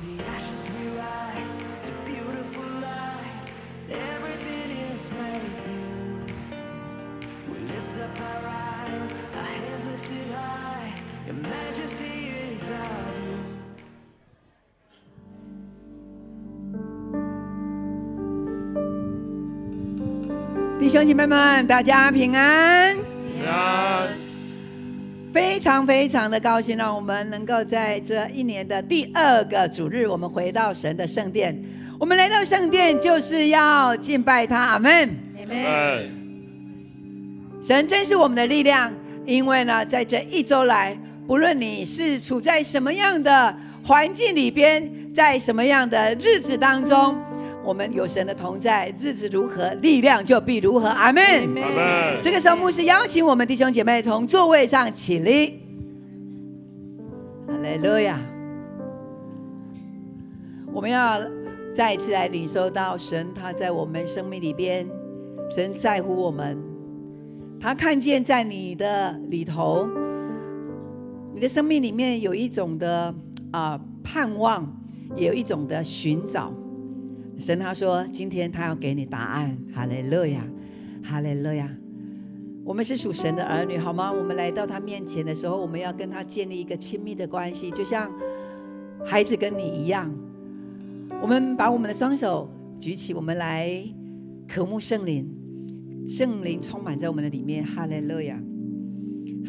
the ashes we rise to beautiful life. Everything is made new. We lift up our eyes, our heads lifted high. Your majesty is our view. 弟兄姐妹们，大家平安。平安。非常非常的高兴，让我们能够在这一年的第2个主日，我们回到神的圣殿。我们来到圣殿，就是要敬拜他。阿们。阿们。神真是我们的力量，因为呢，在这一周来，不论你是处在什么样的环境里边，在什么样的日子当中，我们有神的同在，日子如何，力量就必如何。阿们。阿们。这个时候，牧师邀请我们弟兄姐妹从座位上起立。哈利路亚！我们要再一次来领受到神，他在我们生命里边，神在乎我们，他看见在你的里头，你的生命里面有一种的盼望，也有一种的寻找。神他说今天他要给你答案。哈利路亚，哈利路亚。我们是属神的儿女，好吗？我们来到他面前的时候，我们要跟他建立一个亲密的关系，就像孩子跟你一样。我们把我们的双手举起，我们来渴慕圣灵，圣灵充满在我们的里面。哈利路亚，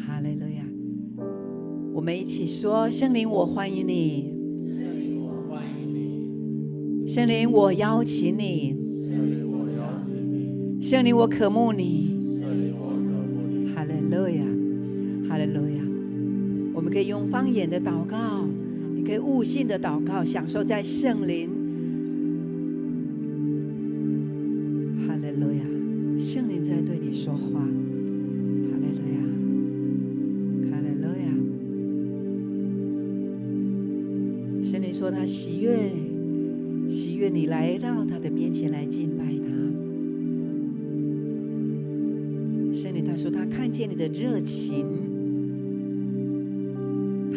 哈利路亚。我们一起说：圣灵，我欢迎你。圣灵，我邀请你。圣灵，我渴慕你。哈利路亚，哈利路亚。我们可以用方言的祷告，你可以悟性的祷告，享受在圣灵。哈利路亚，圣灵在对你说话。哈利路亚，哈利路亚。圣灵说他喜悦你来到他的面前来敬拜他。圣灵他说他看见你的热情，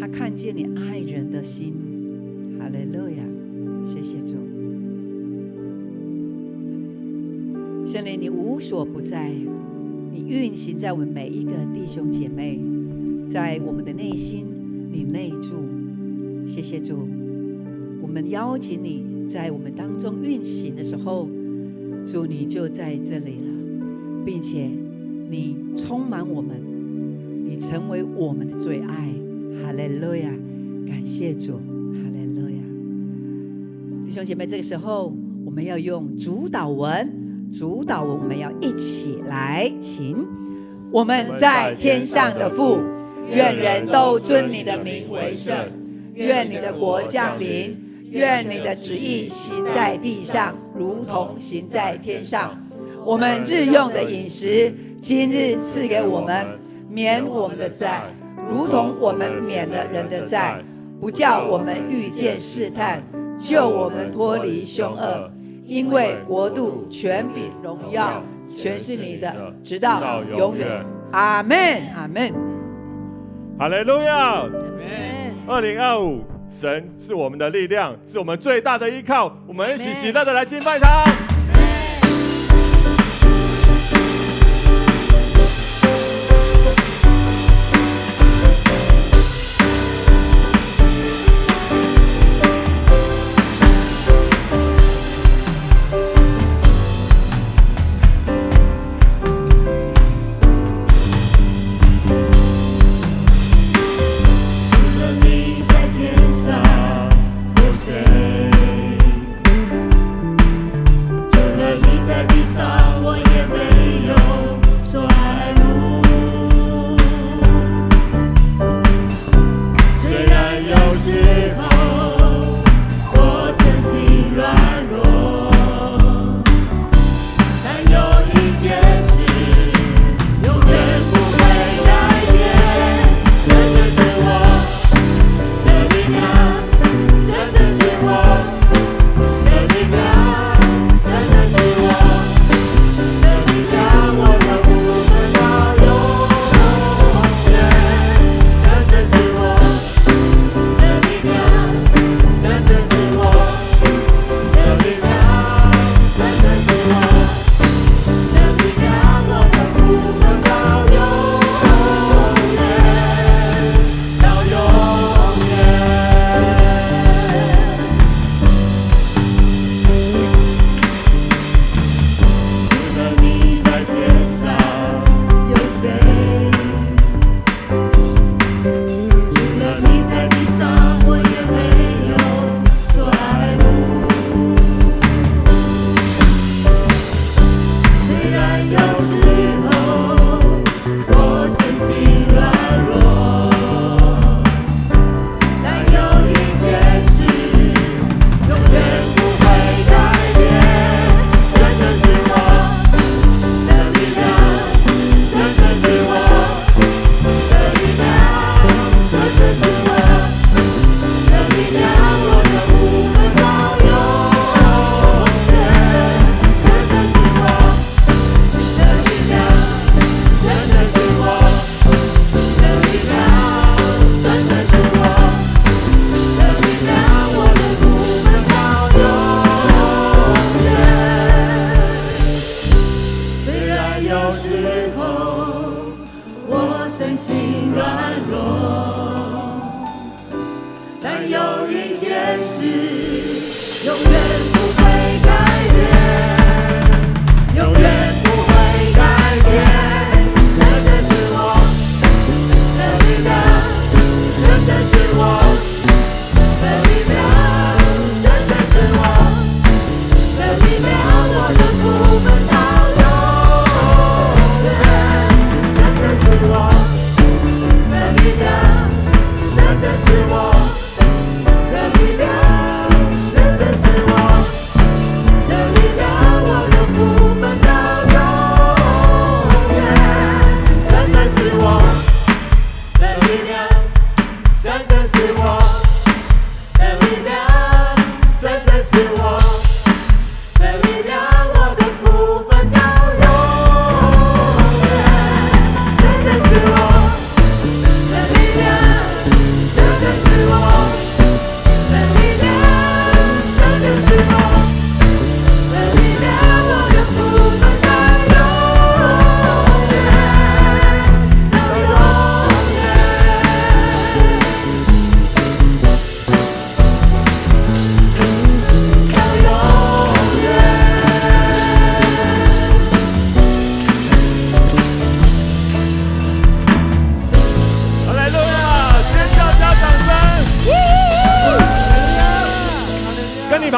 他看见你爱人的心。哈利路亚，谢谢主。圣灵你无所不在，你运行在我们每一个弟兄姐妹，在我们的内心你内住。谢谢主，我们邀请你在我们当中运行的时候，主你就在这里了，并且你充满我们，你成为我们的最爱。哈利路亚，感谢主。哈利路亚。弟兄姐妹，这个时候我们要用主导文，我们要一起来，请。我们在天上的父，愿人都尊你的名为圣，愿你的国降临，愿你的旨意行在地上，如同行在天上。我们日用的饮食，今日赐给我们，免我们的债，如同我们免了人的债，不叫我们遇见试探，救我们脱离凶恶。因为国度、权柄、荣耀，全是你的，直到永远。阿们，阿们。哈利路亚！2025，神是我们的力量，是我们最大的依靠。我们一起喜乐的来敬拜他。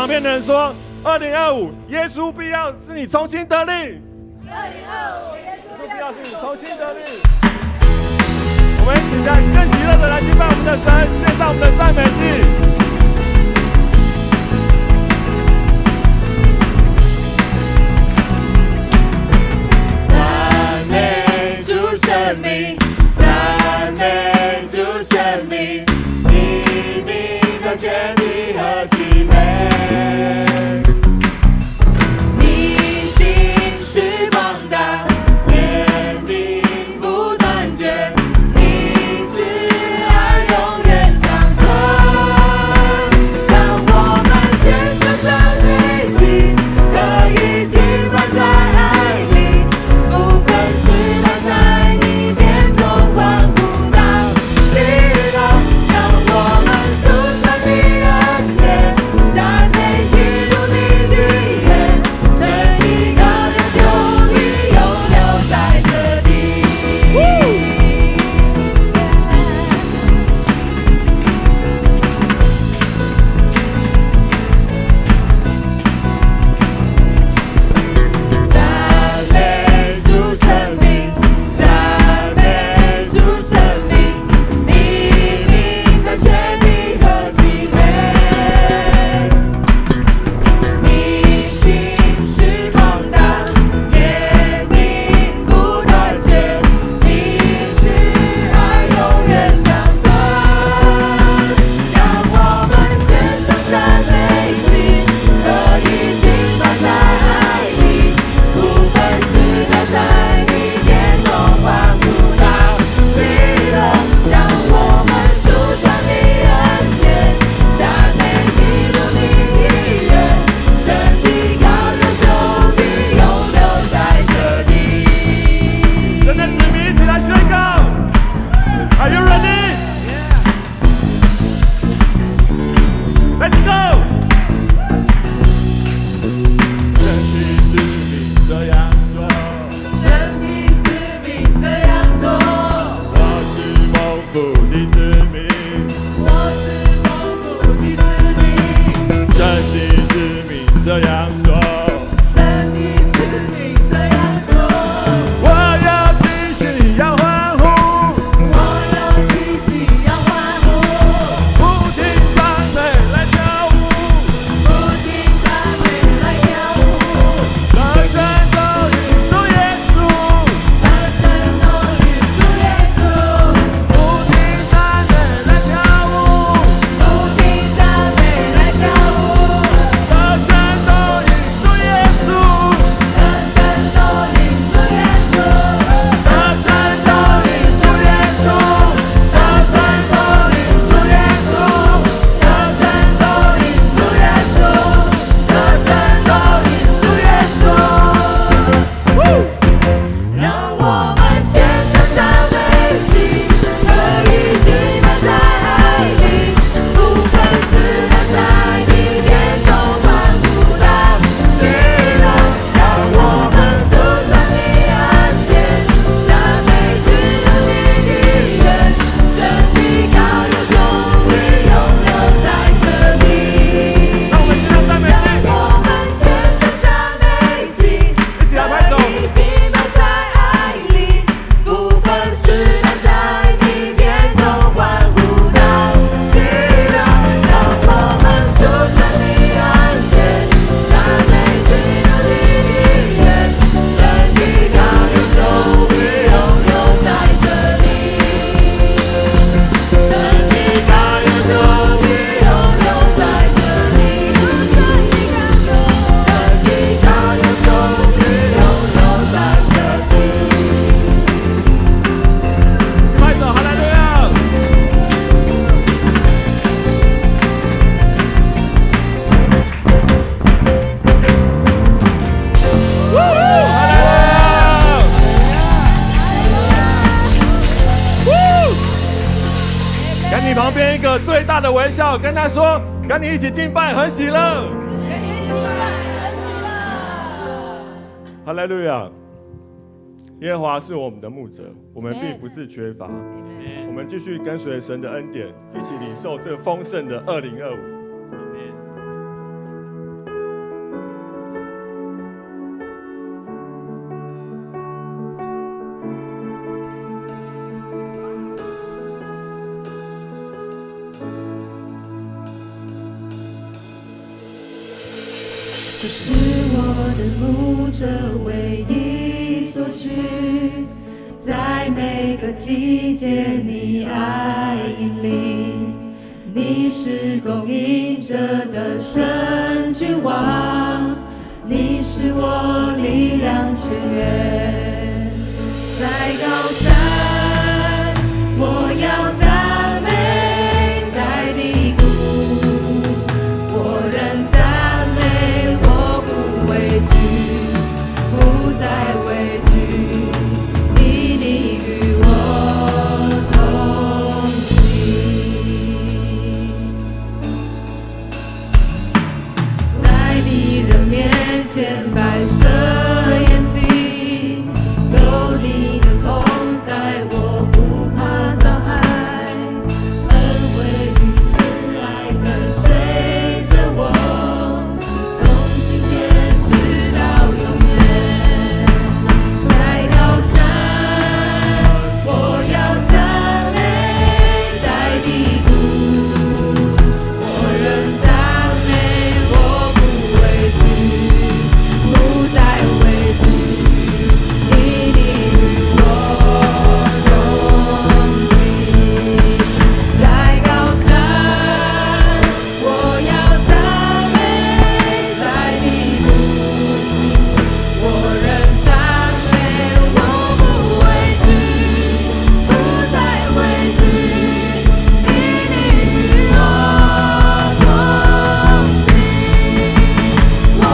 旁边的人说：2025，耶稣必要使你重新得力。2025，耶稣必要使你重新得力。我们一起在更喜乐的来敬拜我们的神，献上我们的赞美祭。生命，赞美主生命，你名的权利和奇美，你心是广大，怜悯不断绝，你慈爱永远长存。让我们献上赞美祭，可以敬拜在爱里，不分时代在。旁边一个最大的微笑，跟他说：“跟你一起敬拜，很喜乐。”跟你一起敬拜，很喜乐。哈利路亚！耶和华是我们的牧者，我们并不是缺乏。我们继续跟随神的恩典，一起领受这丰盛的2025。主是我的牧者，唯一所需。在每个季节，你爱引领，你是供应者的神君王，你是我力量泉源。在高山，我要赞美；在低谷，我仍赞美。我不畏惧，不再畏惧，因你与我同行。在敌人面前摆设筵席，有你的同在，我不怕遭害。恩惠与慈爱跟随着我，从今天直到永远。在高山，我要赞美；在低谷，我仍赞美。我不畏惧，不再畏惧，因你与我同行。在高山，我要赞美；在低谷，我仍赞美。我不畏惧，不再畏惧，因你与我同行。我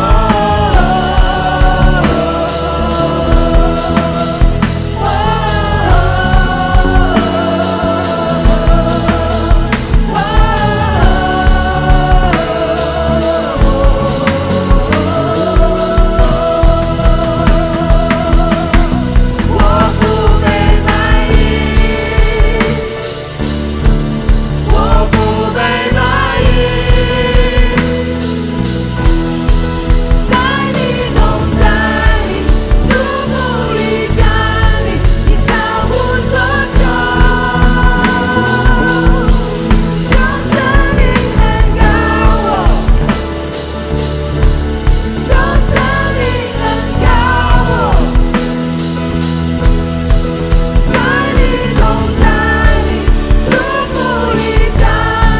不被埋没，我不被埋没。在你同在里，树木里家里，你超乎所求。求生命恩膏我，求生命恩膏我。在你同在里，树木里家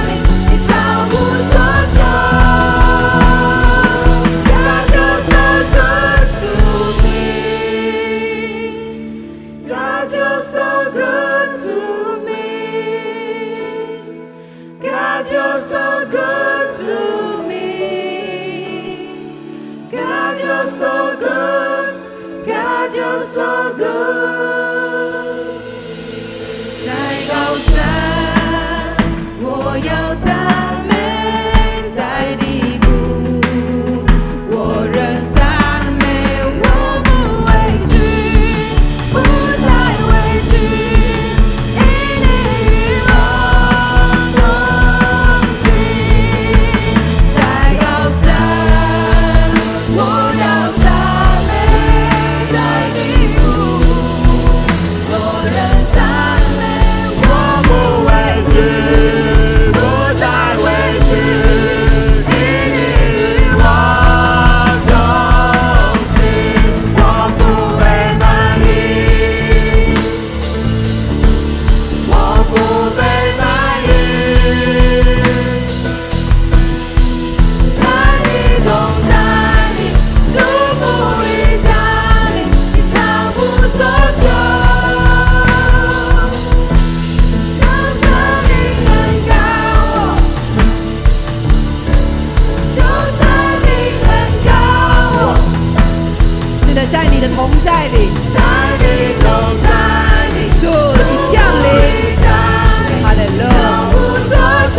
里，你超乎所求。God, you're so good to me. God, you're so good to me. God, you're so good to me. God, you're so good. God, you're so good. 在高山，我要赞美；在低谷，我仍赞美。我不畏惧，不再畏惧，因你与我同行。在高山，我要赞美；在低谷，我仍赞美。我不畏惧，不再畏惧，因你与我同行。我不被埋没，我不被埋没。在你同在里，树木里家里，你超乎所求。求生命恩膏我，求生命恩膏我。是的，在你的同在里，在你同在里，主你降临，哈利路亚。超乎所求。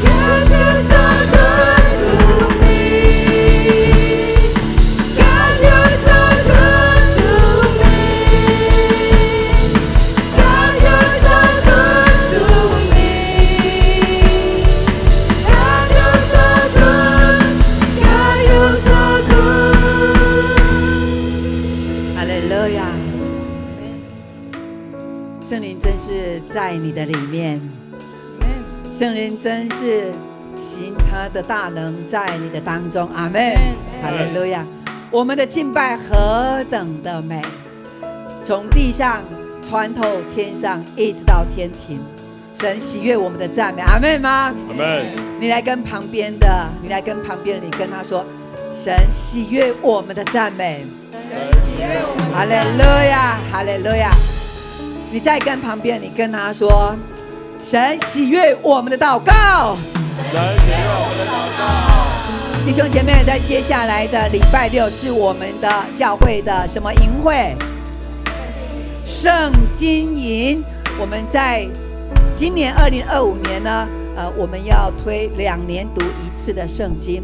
God, you're so good to me. God, you're so good to me. God, you're so good to me. God, you're so good. God, you're so good. 哈利路亚！圣灵真是在你的里面，圣灵真是行他的大能在你的当中，阿们，哈利路亚。我们的敬拜何等的美，从地上穿透天上，一直到天庭。神喜悦我们的赞美，阿们吗？阿门。你来跟旁边的，你跟他说，神喜悦我们的赞美，神喜悦我们的哈利赞美。路亚，哈利路亚。你再跟旁边，你跟他说，神喜悦我们的祷告。神喜悦我们的祷告。弟兄姐妹，在接下来的礼拜六是我们的教会的什么营会？圣经营。我们在今年2025年呢，我们要推2年读一次的圣经。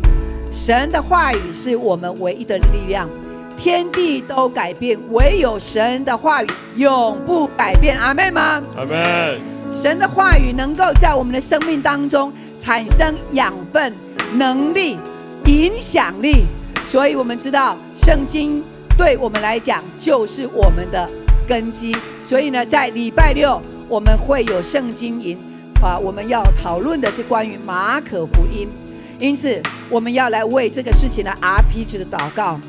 神的话语是我们唯一的力量，天地都改变，唯有神的话语永不改变。阿们吗？阿门。神的话语能够在我们的生命当中产生养分、能力、影响力，所以我们知道圣经对我们来讲就是我们的根基。所以呢，在礼拜六我们会有圣经营我们要讨论的是关于马可福音，因此我们要来为这个事情的 RPG 的祷告。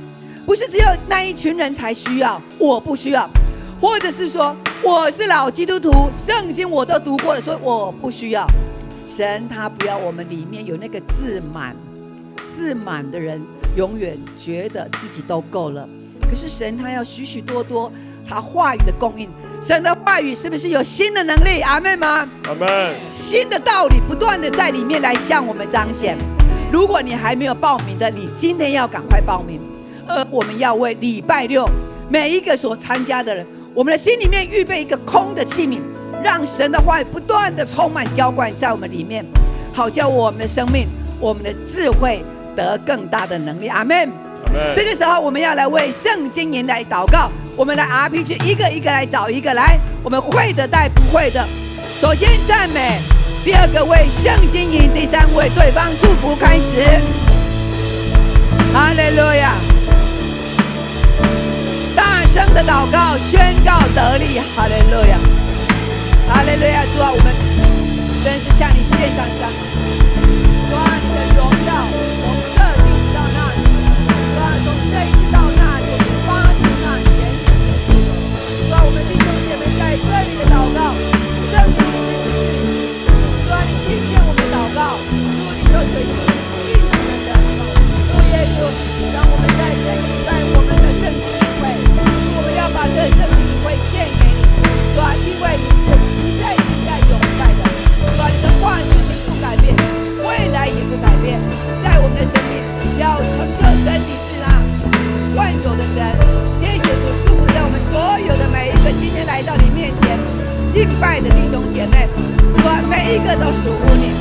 不是只有那一群人才需要，我不需要，或者是说我是老基督徒，圣经我都读过了，所以我不需要。神他不要我们里面有那个自满的人，永远觉得自己都够了。可是神他要许许多多他话语的供应。神的话语是不是有新的能力？阿们吗？阿门。新的道理不断的在里面来向我们彰显。如果你还没有报名的，你今天要赶快报名。我们要为礼拜六每一个所参加的人，我们的心里面预备一个空的器皿，让神的话语不断的充满浇灌在我们里面，好叫我们的生命、我们的智慧得更大的能力。阿们。这个时候我们要来为圣经营来祷告，我们来 RPG 一个一个来找一个来，我们会的带不会的。首先赞美，第二个为圣经营，第三为对方祝福开始。哈利路亚！大声的祷告，宣告得力。哈利路亚！哈利路亚！主啊，我们真是向你献上赞美。主啊，你的荣耀从这里到那里，主啊，从这一直到那里，发出那原始的气息。主啊，我们弟兄姐妹在这里的祷告，圣灵是主啊，你听见我们的祷告，主你就是应许的神。主耶稣，让我们在这一礼拜我们的圣经会，我们要把这圣经会献给你，主啊，因为你是实在永在的，主啊，你的话语是不改变，未来也不改变，在我们的生命要成就神，你是万有的神。谢谢主，祝福在我们所有的每一个今天来到你面前敬拜的弟兄姐妹，主啊，每一个都属乎你，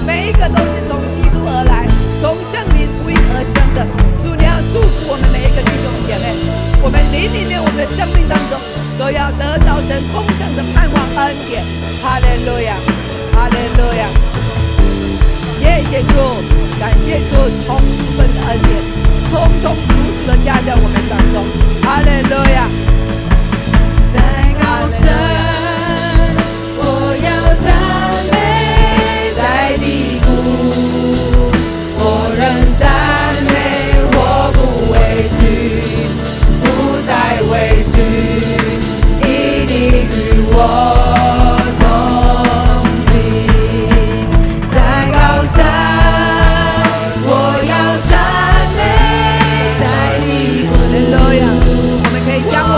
每一个都是从基督而来，从圣灵福音而生的。主，你要祝福我们每一个弟兄姐妹，我们灵里面，我们的生命当中都要得到神丰盛的盼望恩典。哈利路亚，哈利路亚！谢谢主，感谢主充分的恩典，充充足足的加在我们当中。哈利路亚！在高山，我要赞美；在低谷，我仍赞美。我不畏惧，不再畏惧，你与我同行。在高山，我要赞美；在低谷，哈利路亚！我们可以将我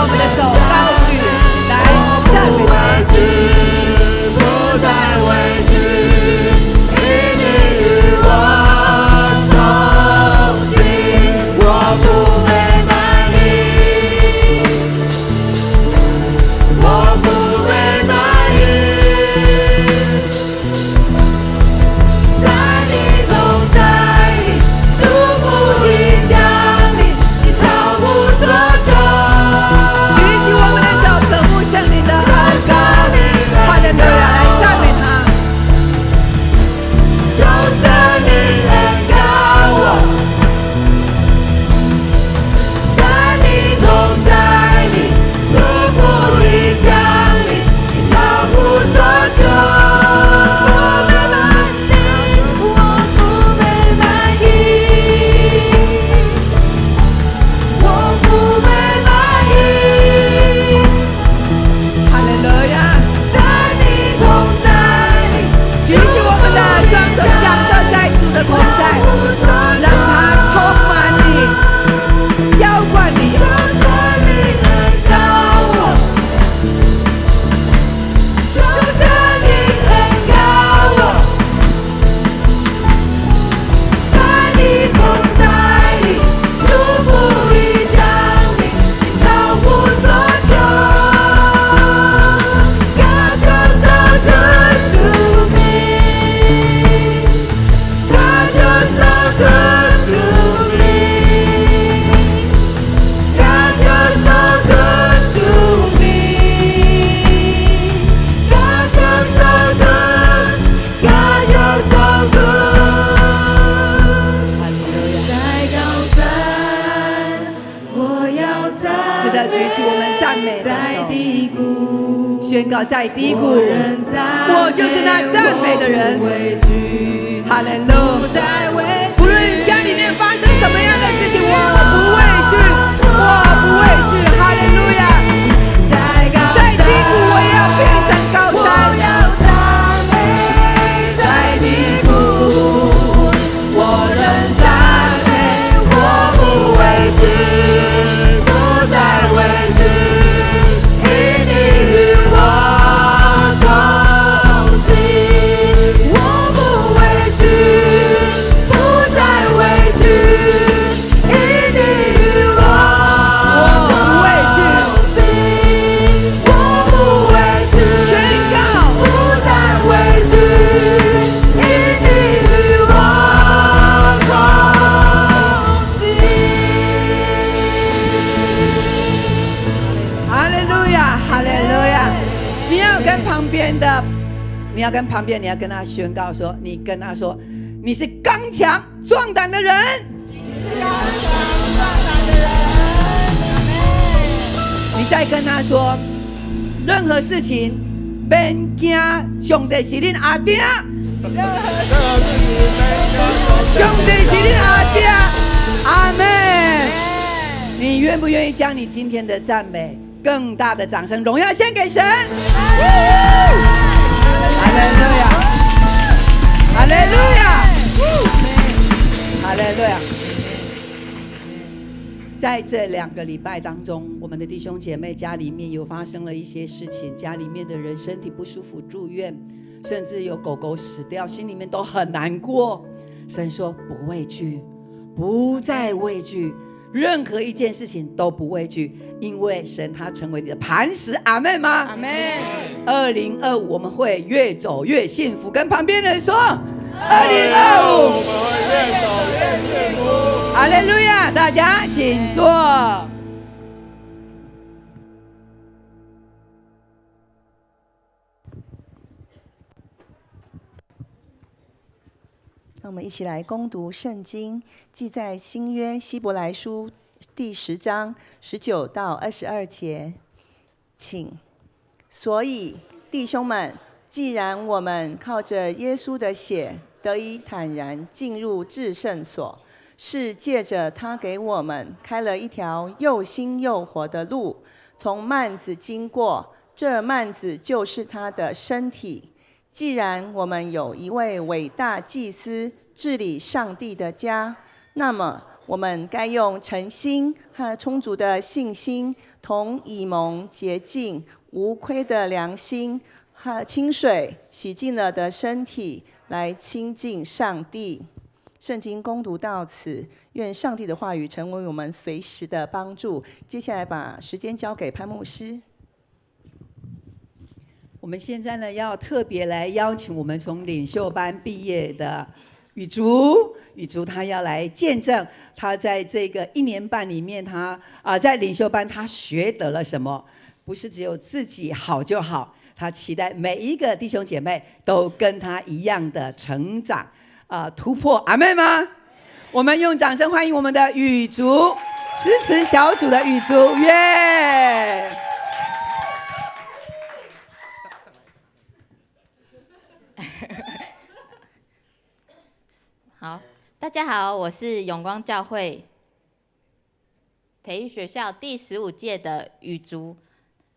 低谷，宣告在低谷，我仍赞美，我就是那赞美的人。我不畏惧，哈利路不再畏亚！惧。无论家里面发生什么样的事情，我不畏惧，我不畏惧。哈利路亚！在低谷我也要变成高我山。要赞美，在低谷，我仍赞美，我不畏惧，不再畏惧，因你与我同行。我不畏惧，不再畏惧，因你与我同行。我不畏惧，宣告不再畏惧，因你与我同行。哈利路亚，哈利路亚！你要跟旁边的，你要跟他宣告说，你跟他说，你是刚强壮胆的人。你再跟他说，任何事情别惊，上帝是恁阿爹，上帝是恁阿爹，阿门。你愿不愿意将你今天的赞美更大的掌声荣耀献给神？哈利路亚，哈利路亚，哈利路亚。在这2个礼拜当中，我们的弟兄姐妹家里面有发生了一些事情，家里面的人身体不舒服住院，甚至有狗狗死掉，心里面都很难过。神说不畏惧，不再畏惧，任何一件事情都不畏惧，因为神他成为你的磐石。阿们吗？阿们。2025我们会越走越幸福，跟旁边人说2025我们会越走越幸福。哈利路亚！大家请坐。让我们一起来攻读圣经，记在新约希伯来书第10章19到22节，请。所以弟兄们，既然我们靠着耶稣的血得以坦然进入至圣所，是借着他给我们开了一条又新又活的路，从幔子经过，这幔子就是他的身体。既然我们有一位伟大祭司治理上帝的家，那么我们该用诚心和充足的信心，同以蒙洁净无亏的良心和清水洗净了的身体来亲近上帝。圣经攻读到此，愿上帝的话语成为我们随时的帮助。接下来把时间交给潘牧师。我们现在呢，要特别来邀请我们从领袖班毕业的雨竹他要来见证他在这个1年半里面，他在领袖班他学得了什么。不是只有自己好就好，他期待每一个弟兄姐妹都跟他一样的成长突破。阿们吗？我们用掌声欢迎我们的雨竹诗词小组的雨竹，耶！好，大家好，我是永光教会培育学校第15届的雨竹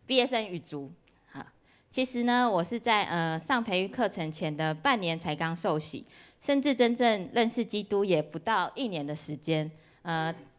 毕业生雨竹。好，其实呢，我是在上培育课程前的半年才刚受洗，甚至真正认识基督也不到1年的时间。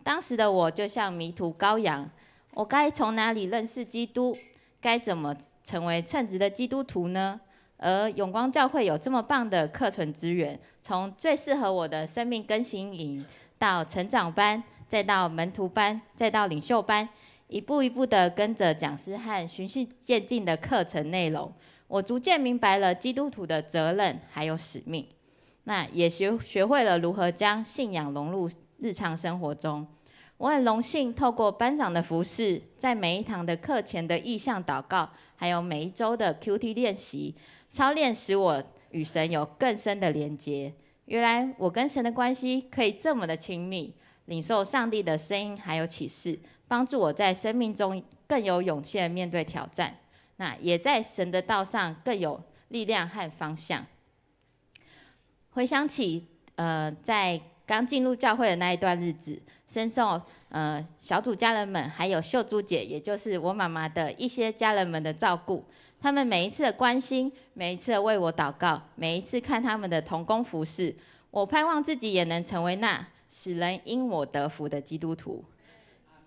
当时的我就像迷途羔羊，我该从哪里认识基督？该怎么成为称职的基督徒呢？而永光教会有这么棒的课程资源，从最适合我的生命更新营，到成长班，再到门徒班，再到领袖班，一步一步的跟着讲师和循序渐进的课程内容，我逐渐明白了基督徒的责任还有使命。那也学会了如何将信仰融入日常生活中。我很荣幸透过班长的服侍，在每一堂的课前的意向祷告，还有每一周的 QT 练习操练，使我与神有更深的连结。原来我跟神的关系可以这么的亲密，领受上帝的声音还有启示，帮助我在生命中更有勇气的面对挑战，那也在神的道上更有力量和方向。回想起在刚进入教会的那一段日子，深受小组家人们还有秀珠姐，也就是我妈妈的一些家人们的照顾，他们每一次的关心，每一次的为我祷告，每一次看他们的同工服侍，我盼望自己也能成为那使人因我得福的基督徒。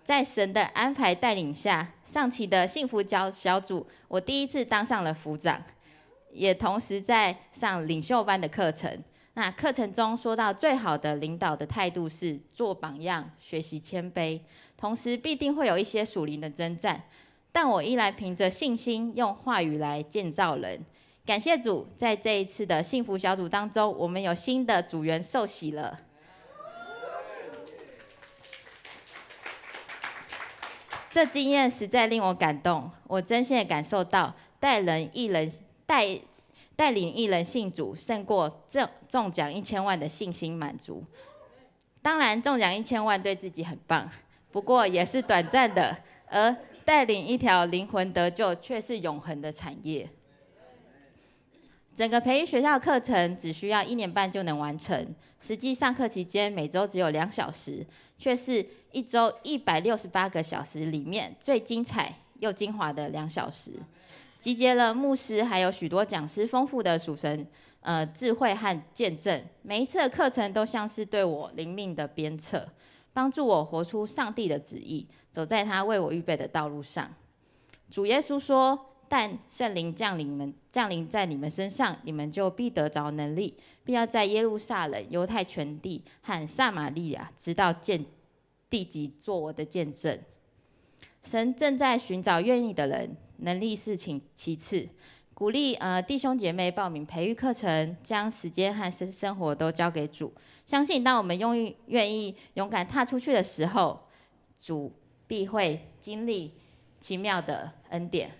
在神的安排带领下，上期的幸福小组，我第一次当上了辅长，也同时在上领袖班的课程。那课程中说到，最好的领导的态度是做榜样，学习谦卑，同时必定会有一些属灵的征战，但我依然凭着信心，用话语来建造人。感谢主，在这一次的幸福小组当中，我们有新的组员受洗了。这经验实在令我感动，我真心的感受到带领一人信主，胜过中奖1000万的信心满足。当然，中奖1000万对自己很棒，不过也是短暂的，而带领一条灵魂得救却是永恒的产业。整个培育学校课程只需要1年半就能完成，实际上课期间每周只有2小时，却是一周168个小时里面最精彩又精华的2小时，集结了牧师还有许多讲师丰富的属神智慧和见证。每一次的课程都像是对我灵命的鞭策，帮助我活出上帝的旨意，走在他为我预备的道路上。主耶稣说，但圣灵降临在你们身上，你们就必得着能力，并要在耶路撒冷、犹太全地和撒玛利亚，直到地极做我的见证。神正在寻找愿意的人，能力是其次。鼓励弟兄姐妹报名培育课程，将时间和生活都交给主。相信当我们愿意勇敢踏出去的时候，主必会经历奇妙的恩典。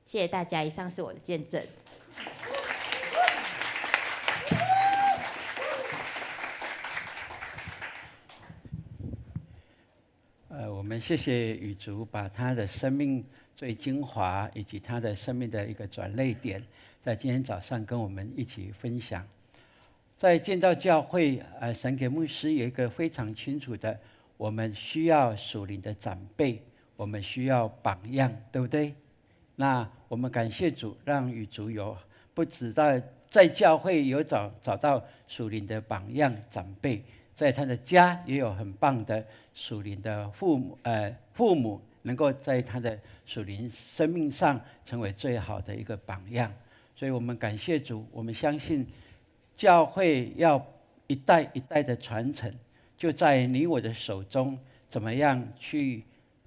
谢谢大家，以上是我的见证。我们谢谢雨竹把他的生命最精华以及他的生命的一个转捩点，在今天早上跟我们一起分享。在建造教会，神给牧师有一个非常清楚的，我们需要属灵的长辈，我们需要榜样，对不对？那我们感谢主，让雨竹有不止在教会有找到属灵的榜样长辈，在他的家也有很棒的属灵的父母能够在他的属灵生命上成为最好的一个榜样。所以我们感谢主，我们相信教会要一代一代的传承，就在你我的手中，怎么样去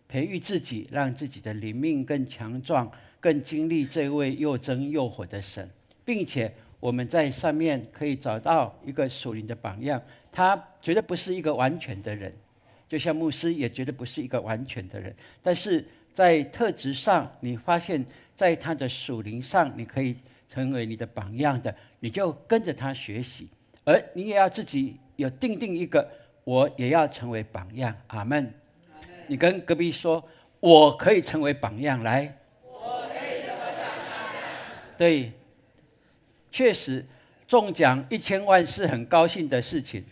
培育自己，让自己的灵命更强壮，更经历这位又真又活的神，并且我们在上面可以找到一个属灵的榜样。他绝对不是一个完全的人，就像牧师也绝对不是一个完全的人，但是在特质上，你发现在他的属灵上，你可以成为你的榜样的，你就跟着他学习，而你也要自己有定一个，我也要成为榜样。阿们。你跟隔壁说，我可以成为榜样。来，我可以成为榜样。对，确实中奖1000万是很高兴的事情，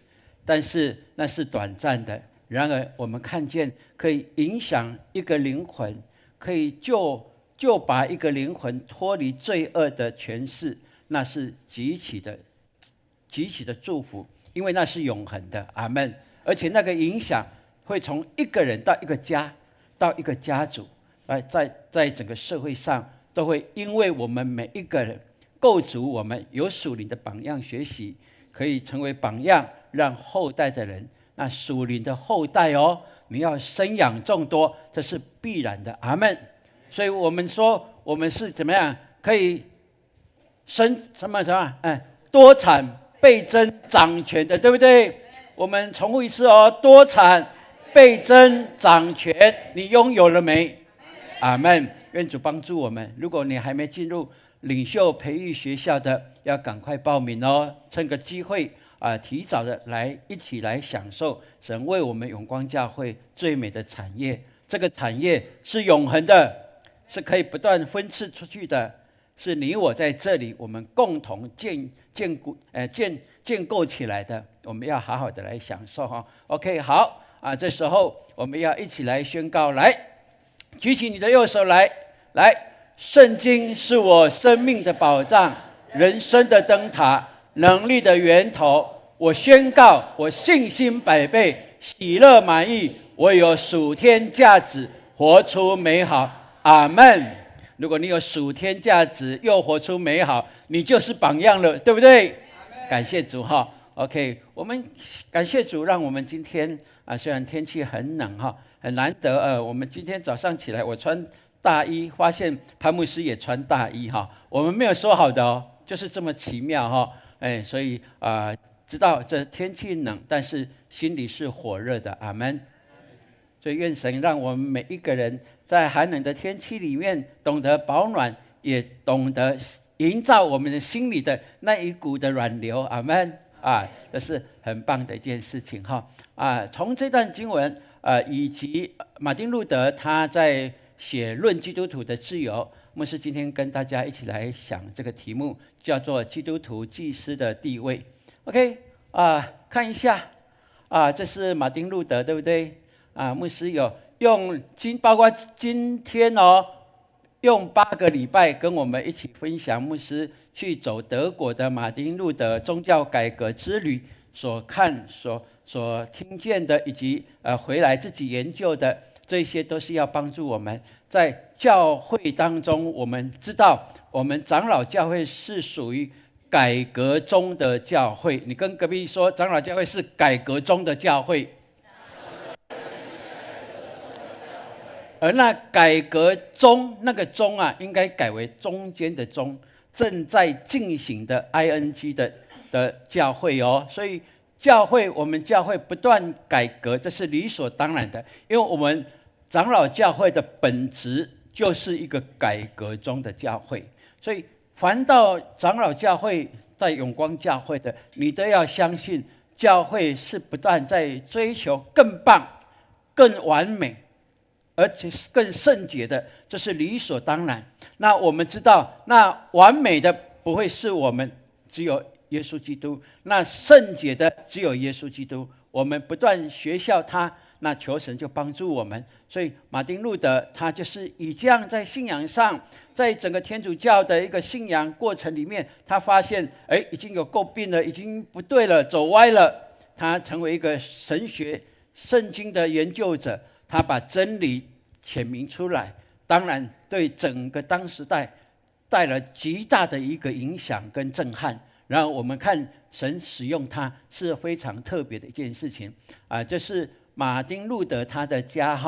但是那是短暂的。然而我们看见可以影响一个灵魂，可以就把一个灵魂脱离罪恶的权势，那是极其的祝福，因为那是永恒的。阿们。而且那个影响会从一个人到一个家，到一个家族，在整个社会上都会因为我们每一个人构筑我们有属灵的榜样学习，可以成为榜样，让后代的人，那属灵的后代你要生养众多，这是必然的。阿们。所以我们说我们是怎么样可以生什么多产倍增长全的，对不对？我们重复一次多产倍增长全，你拥有了没？阿们。愿主帮助我们。如果你还没进入领袖培育学校的，要赶快报名趁个机会提早的一起来享受神为我们永光教会最美的产业。这个产业是永恒的，是可以不断分赐出去的，是你我在这里我们共同建构起来的，我们要好好的来享受哈。OK， 好啊，这时候我们要一起来宣告，来，举起你的右手来，圣经是我生命的保障，人生的灯塔，能力的源头。我宣告，我信心百倍，喜乐满意，我有属天价值，活出美好。阿们。如果你有属天价值，又活出美好，你就是榜样了，对不对？感谢主哈。OK， 我们感谢主，让我们今天虽然天气很冷哈，很难得我们今天早上起来，我穿大衣，发现潘牧师也穿大衣哈。我们没有说好的哦，就是这么奇妙哈。所以知道这天气冷，但是心里是火热的。阿们。所以愿神让我们每一个人在寒冷的天气里面，懂得保暖，也懂得营造我们的心里的那一股的暖流。阿们。这是很棒的一件事情哈。从这段经文以及马丁路德他在写《论基督徒的自由》，牧师今天跟大家一起来想这个题目，叫做基督徒祭司的地位。OK， 看一下这是马丁路德，对不对？牧师有用包括今天用8个礼拜跟我们一起分享牧师去走德国的马丁路德宗教改革之旅所看所听见的，以及回来自己研究的，这些都是要帮助我们在教会当中，我们知道我们长老教会是属于改革中的教会。你跟隔壁说，长老教会是改革中的教会。而那改革中那个中应该改为中间的中，正在进行的 ing 的教会哦。所以我们教会不断改革，这是理所当然的，因为我们长老教会的本质就是一个改革中的教会。所以凡到长老教会在永光教会的，你都要相信教会是不断在追求更棒、更完美，而且是更圣洁的，这是理所当然。那我们知道，那完美的不会是我们，只有耶稣基督；那圣洁的只有耶稣基督。我们不断学效他，那求神就帮助我们。所以马丁路德他就是以这样在信仰上，在整个天主教的一个信仰过程里面，他发现已经有诟病了，已经不对了，走歪了。他成为一个神学圣经的研究者，他把真理显明出来，当然对整个当时代带来极大的一个影响跟震撼。然后我们看神使用他是非常特别的一件事情这是马丁路德他的家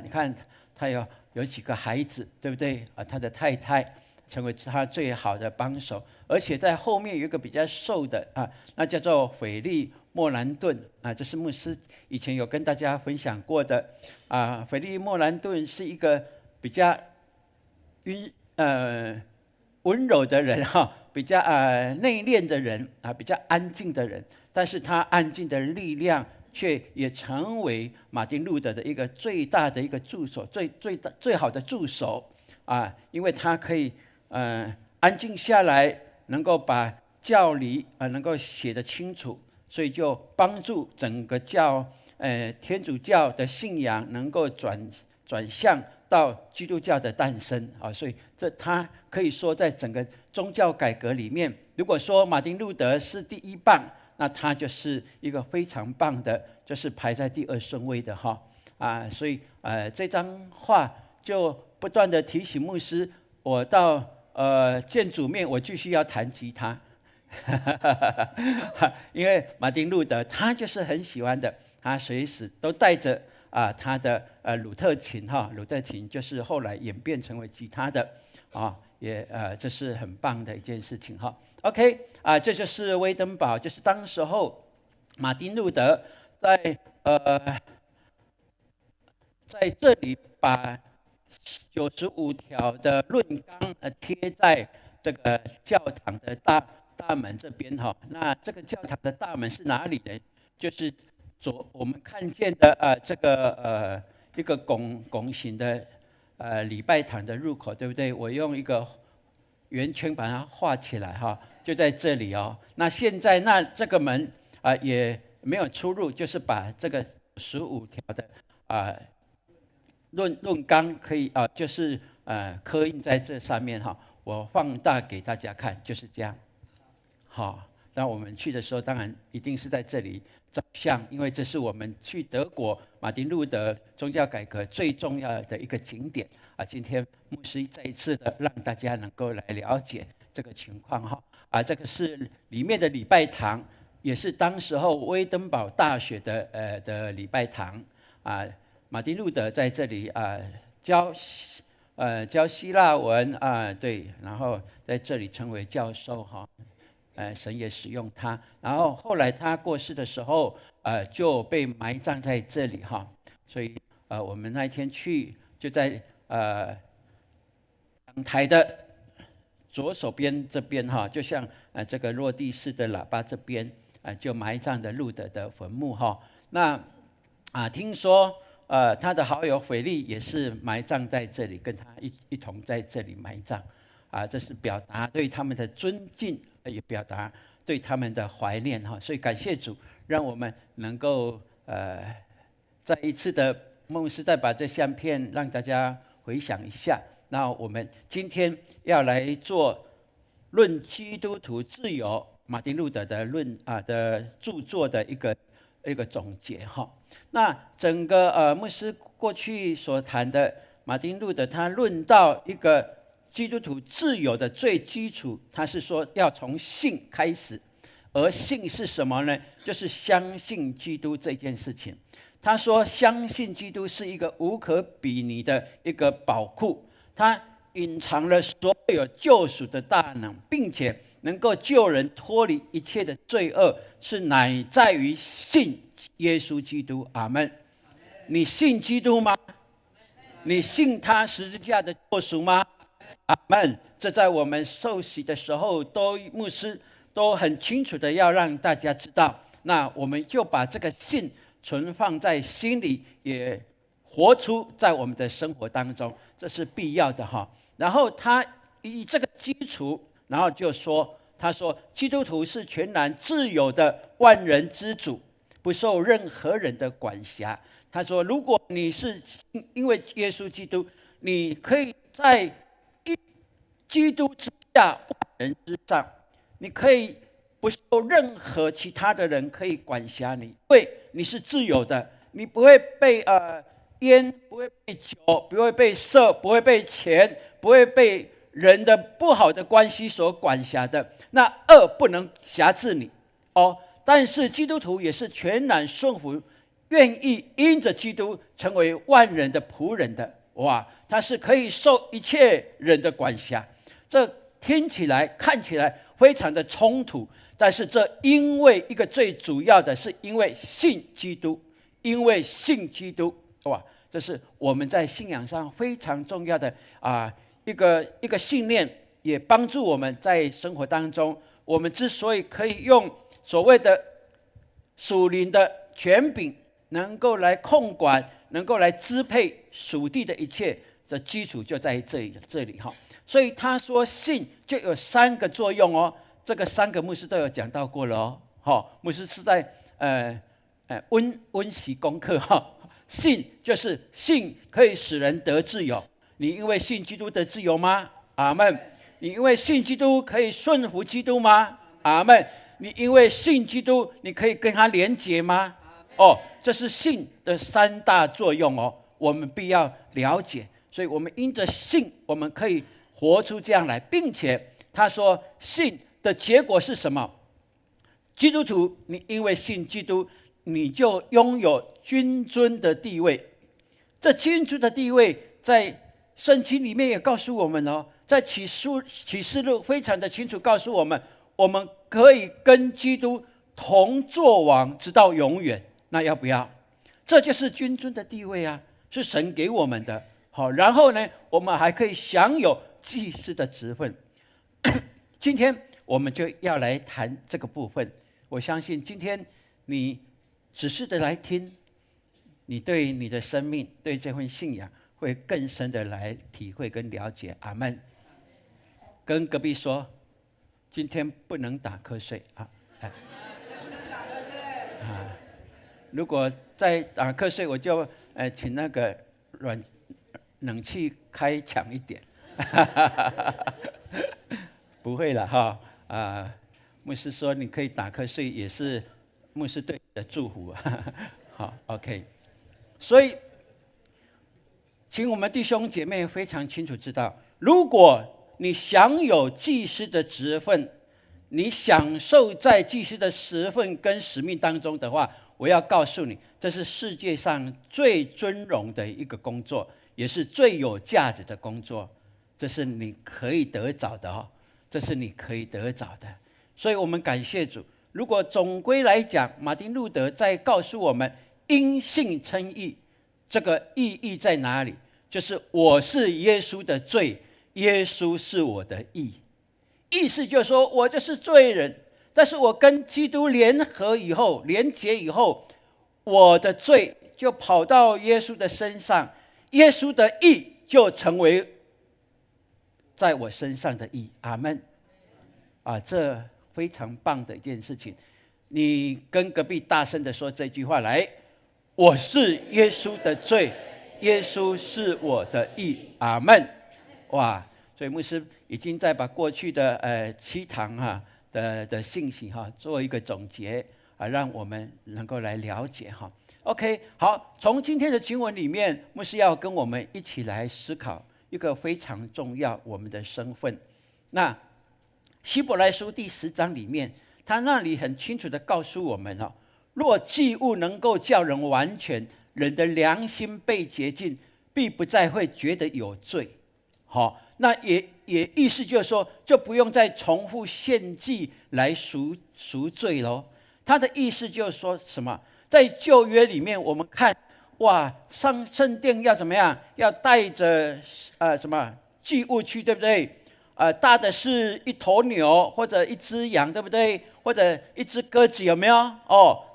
你看他有几个孩子，对不对他的太太成为他最好的帮手，而且在后面有一个比较瘦的那叫做斐利莫兰顿这是牧师以前有跟大家分享过的斐利莫兰顿是一个比较温柔的人比较内敛的人比较安静的人，但是他安静的力量却也成为马丁路德的一个最大的一个助手，最好的助手因为他可以安静下来，能够把教理能够写得清楚，所以就帮助整个天主教的信仰能够转向到基督教的诞生所以他可以说在整个宗教改革里面，如果说马丁路德是第一棒，那他就是一个非常棒的，就是排在第2顺位的所以这张画就不断的提醒牧师，我到见主面我继续要弹吉他因为马丁路德他就是很喜欢的，他随时都带着他的鲁特琴鲁特琴就是后来演变成为吉他的也这是很棒的一件事情OK 这就是威登堡，就是当时候马丁路德在这里把95条的论纲贴在这个教堂的大门这边那这个教堂的大门是哪里呢？就是我们看见的这个一个拱形的礼拜堂的入口，对不对？我用一个圆圈把它画起来哈，就在这里哦。那现在这个门也没有出入，就是把这个15条的论纲可以就是刻印在这上面哈。我放大给大家看，就是这样。好，那我们去的时候，当然一定是在这里照相，因为这是我们去德国马丁路德宗教改革最重要的一个景点今天牧师再一次的让大家能够来了解这个情况哈这个是里面的礼拜堂，也是当时候威登堡大学的礼拜堂马丁路德在这里教希腊文对，然后在这里成为教授哈。神也使用他，然后后来他过世的时候，就被埋葬在这里哈。所以我们那一天去，就在讲台的左手边这边哈，就像这个落地式的喇叭这边就埋葬的路德的坟墓哈。那听说他的好友腓力也是埋葬在这里，跟他一同在这里埋葬这是表达对他们的尊敬。也表达对他们的怀念哈，所以感谢主，让我们能够再一次的牧师再把这相片让大家回想一下。那我们今天要来做论基督徒自由马丁路德的的著作的一个总结哈。那整个牧师过去所谈的马丁路德，他论到一个基督徒自由的最基础，他是说要从信开始，而信是什么呢？就是相信基督这件事情。他说，相信基督是一个无可比拟的一个宝库，它隐藏了所有救赎的大能，并且能够救人脱离一切的罪恶，是乃在于信耶稣基督。阿们。你信基督吗？你信他十字架的救赎吗？阿们。这在我们受洗的时候，牧师都很清楚的要让大家知道。那我们就把这个信存放在心里，也活出在我们的生活当中，这是必要的哈。然后他以这个基础，然后就说，他说基督徒是全然自由的万人之主，不受任何人的管辖。他说，如果你是因为耶稣基督，你可以在基督之下万人之上，你可以不受任何其他的人可以管辖你，因为你是自由的，你不会被烟，不会被酒，不会被色，不会被钱，不会被人的不好的关系所管辖的。那恶不能辖制你但是基督徒也是全然顺服，愿意因着基督成为万人的仆人的。哇，他是可以受一切人的管辖。这听起来看起来非常的冲突，但是这因为一个最主要的是因为信基督，因为信基督。哇，这是我们在信仰上非常重要的一个信念，也帮助我们在生活当中，我们之所以可以用所谓的属灵的权柄，能够来控管，能够来支配属地的一切的基础就在这里哈。所以他说信就有3个作用这个3个牧师都有讲到过了牧师是在温习功课信就是信可以使人得自由，你因为信基督得自由吗？阿们。你因为信基督可以顺服基督吗？阿们。你因为信基督你可以跟他连结吗？这是信的3大作用我们必要了解。所以我们因着信，我们可以活出这样来，并且他说信的结果是什么？基督徒，你因为信基督，你就拥有君尊的地位。这君尊的地位在圣经里面也告诉我们在启示录非常的清楚告诉我们，我们可以跟基督同作王直到永远。那要不要？这就是君尊的地位是神给我们的。好，然后呢，我们还可以享有祭司的职分。今天我们就要来谈这个部分。我相信今天你仔细的来听，你对你的生命、对这份信仰会更深的来体会跟了解。阿们。跟隔壁说，今天不能打瞌睡啊！如果再打瞌睡，我就请那个冷气开强一点。不会了哈牧师说你可以打瞌睡，也是牧师对你的祝福。好 ，OK。所以，请我们弟兄姐妹非常清楚知道，如果你享有祭司的职分，你享受在祭司的职分跟使命当中的话，我要告诉你，这是世界上最尊荣的一个工作，也是最有价值的工作。这是你可以得着的哦，这是你可以得着的。所以我们感谢主。如果总归来讲，马丁路德在告诉我们因信称义，这个意义在哪里？就是我是耶稣的罪，耶稣是我的义。意思就是说我就是罪人，但是我跟基督联合以后，连结以后，我的罪就跑到耶稣的身上，耶稣的义就成为在我身上的义。阿们。这非常棒的一件事情。你跟隔壁大声的说这句话来，我是耶稣的罪，耶稣是我的义。阿们。哇！所以牧师已经在把过去的7堂的信息做一个总结让我们能够来了解OK， 好，从今天的经文里面，牧师要跟我们一起来思考一个非常重要我们的身份。那希伯来书第10章里面，他那里很清楚的告诉我们若祭物能够叫人完全，人的良心被洁净，必不再会觉得有罪。那也意思就是说，就不用再重复献祭来赎罪咯。他的意思就是说什么？在旧约里面，我们看上圣殿要怎么样？要带着什么祭物去，对不对？大的是一头牛或者一只羊，对不对？或者一只鸽子，有没有？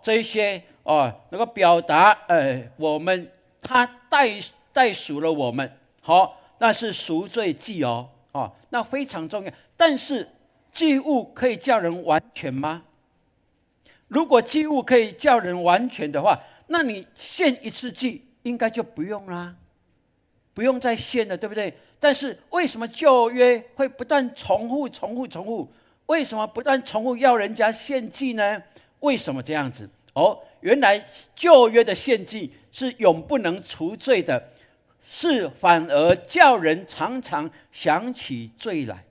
这一些能够表达我们他代赎了我们。那是赎罪祭那非常重要。但是祭物可以叫人完全吗？如果祭物可以叫人完全的话，那你献一次祭应该就不用啦，不用再献了，对不对？但是为什么旧约会不断重复？为什么不断重复要人家献祭呢？为什么这样子？原来旧约的献祭是永不能除罪的，是反而叫人常常想起罪来，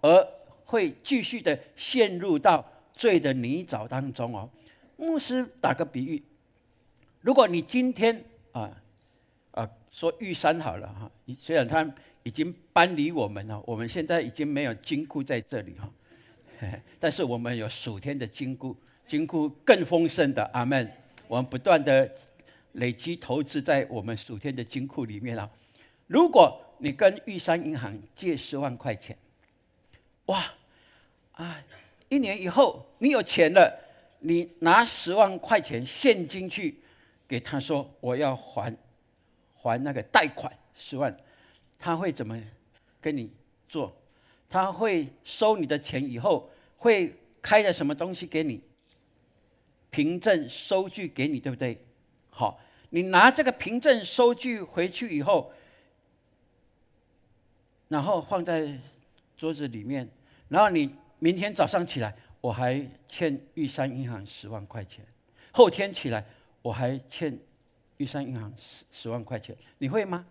而会继续的陷入到罪的泥沼当中牧师打个比喻，如果你今天说玉山好了虽然他已经搬离我们了，我们现在已经没有金库在这里但是我们有属天的金库更丰盛的。阿们。我们不断的累积投资在我们属天的金库里面如果你跟玉山银行借10万块钱，1年以后你有钱了，你拿10万块钱现金去给他说我要还那个贷款10万，他会怎么跟你做？他会收你的钱以后，会开了什么东西给你？凭证收据给你，对不对？你拿这个凭证收据回去以后，然后放在桌子里面，然后你明天早上起来，我还欠玉山银行10万块钱，后天起来我还欠玉山银行10万块钱，你会吗？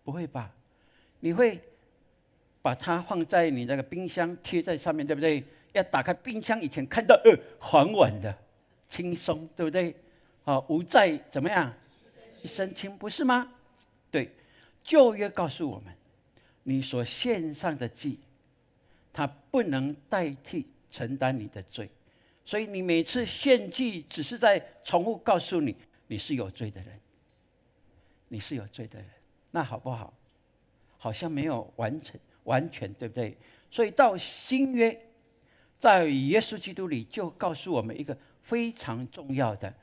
不会吧？你会把它放在你那个冰箱贴在上面，对不对？要打开冰箱以前看到还完的轻松，对不对？无债怎么样？一身轻，不是吗？对，旧约告诉我们，你所献上的祭，它不能代替承担你的罪，所以你每次献祭只是在重复告诉你，你是有罪的人，你是有罪的人，那好不好？好像没有完全，对不对？所以到新约，在耶稣基督里就告诉我们一个非常重要的，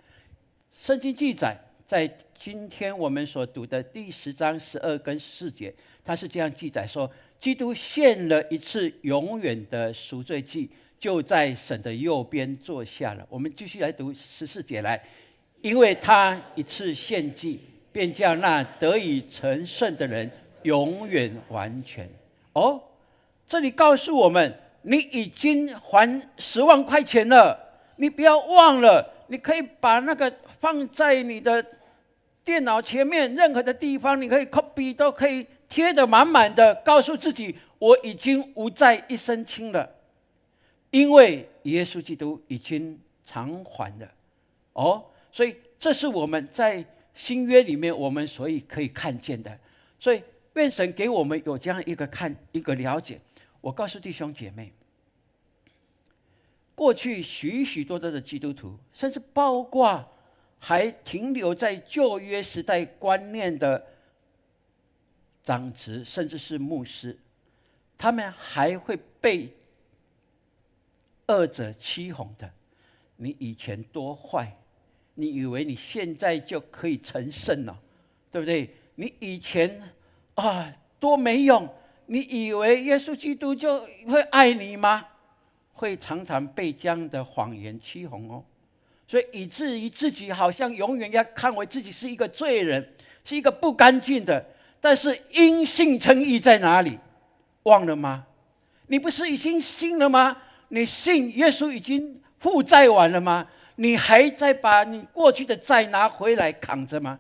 圣经记载，在今天我们所读的第10章12跟14节，它是这样记载说：基督献了一次永远的赎罪祭，就在神的右边坐下了。我们继续来读14节来，因为他一次献祭，便叫那得以成圣的人永远完全。哦，这里告诉我们，你已经还10万块钱了，你不要忘了，你可以把那个放在你的电脑前面，任何的地方，你可以 copy 都可以贴得满满的，告诉自己我已经无债一身轻了，因为耶稣基督已经偿还了。哦，所以这是我们在新约里面我们所以可以看见的。所以愿神给我们有这样一个了解。我告诉弟兄姐妹，过去许许多多的基督徒，甚至包括还停留在旧约时代观念的长执，甚至是牧师，他们还会被恶者欺哄的。你以前多坏，你以为你现在就可以成圣了，对不对？你以前多没用，你以为耶稣基督就会爱你吗？会常常被这样的谎言欺哄哦。所以以至于自己好像永远要看为自己是一个罪人，是一个不干净的。但是因信称义在哪里？忘了吗？你不是已经信了吗？你信耶稣已经负债完了吗？你还在把你过去的债拿回来扛着吗？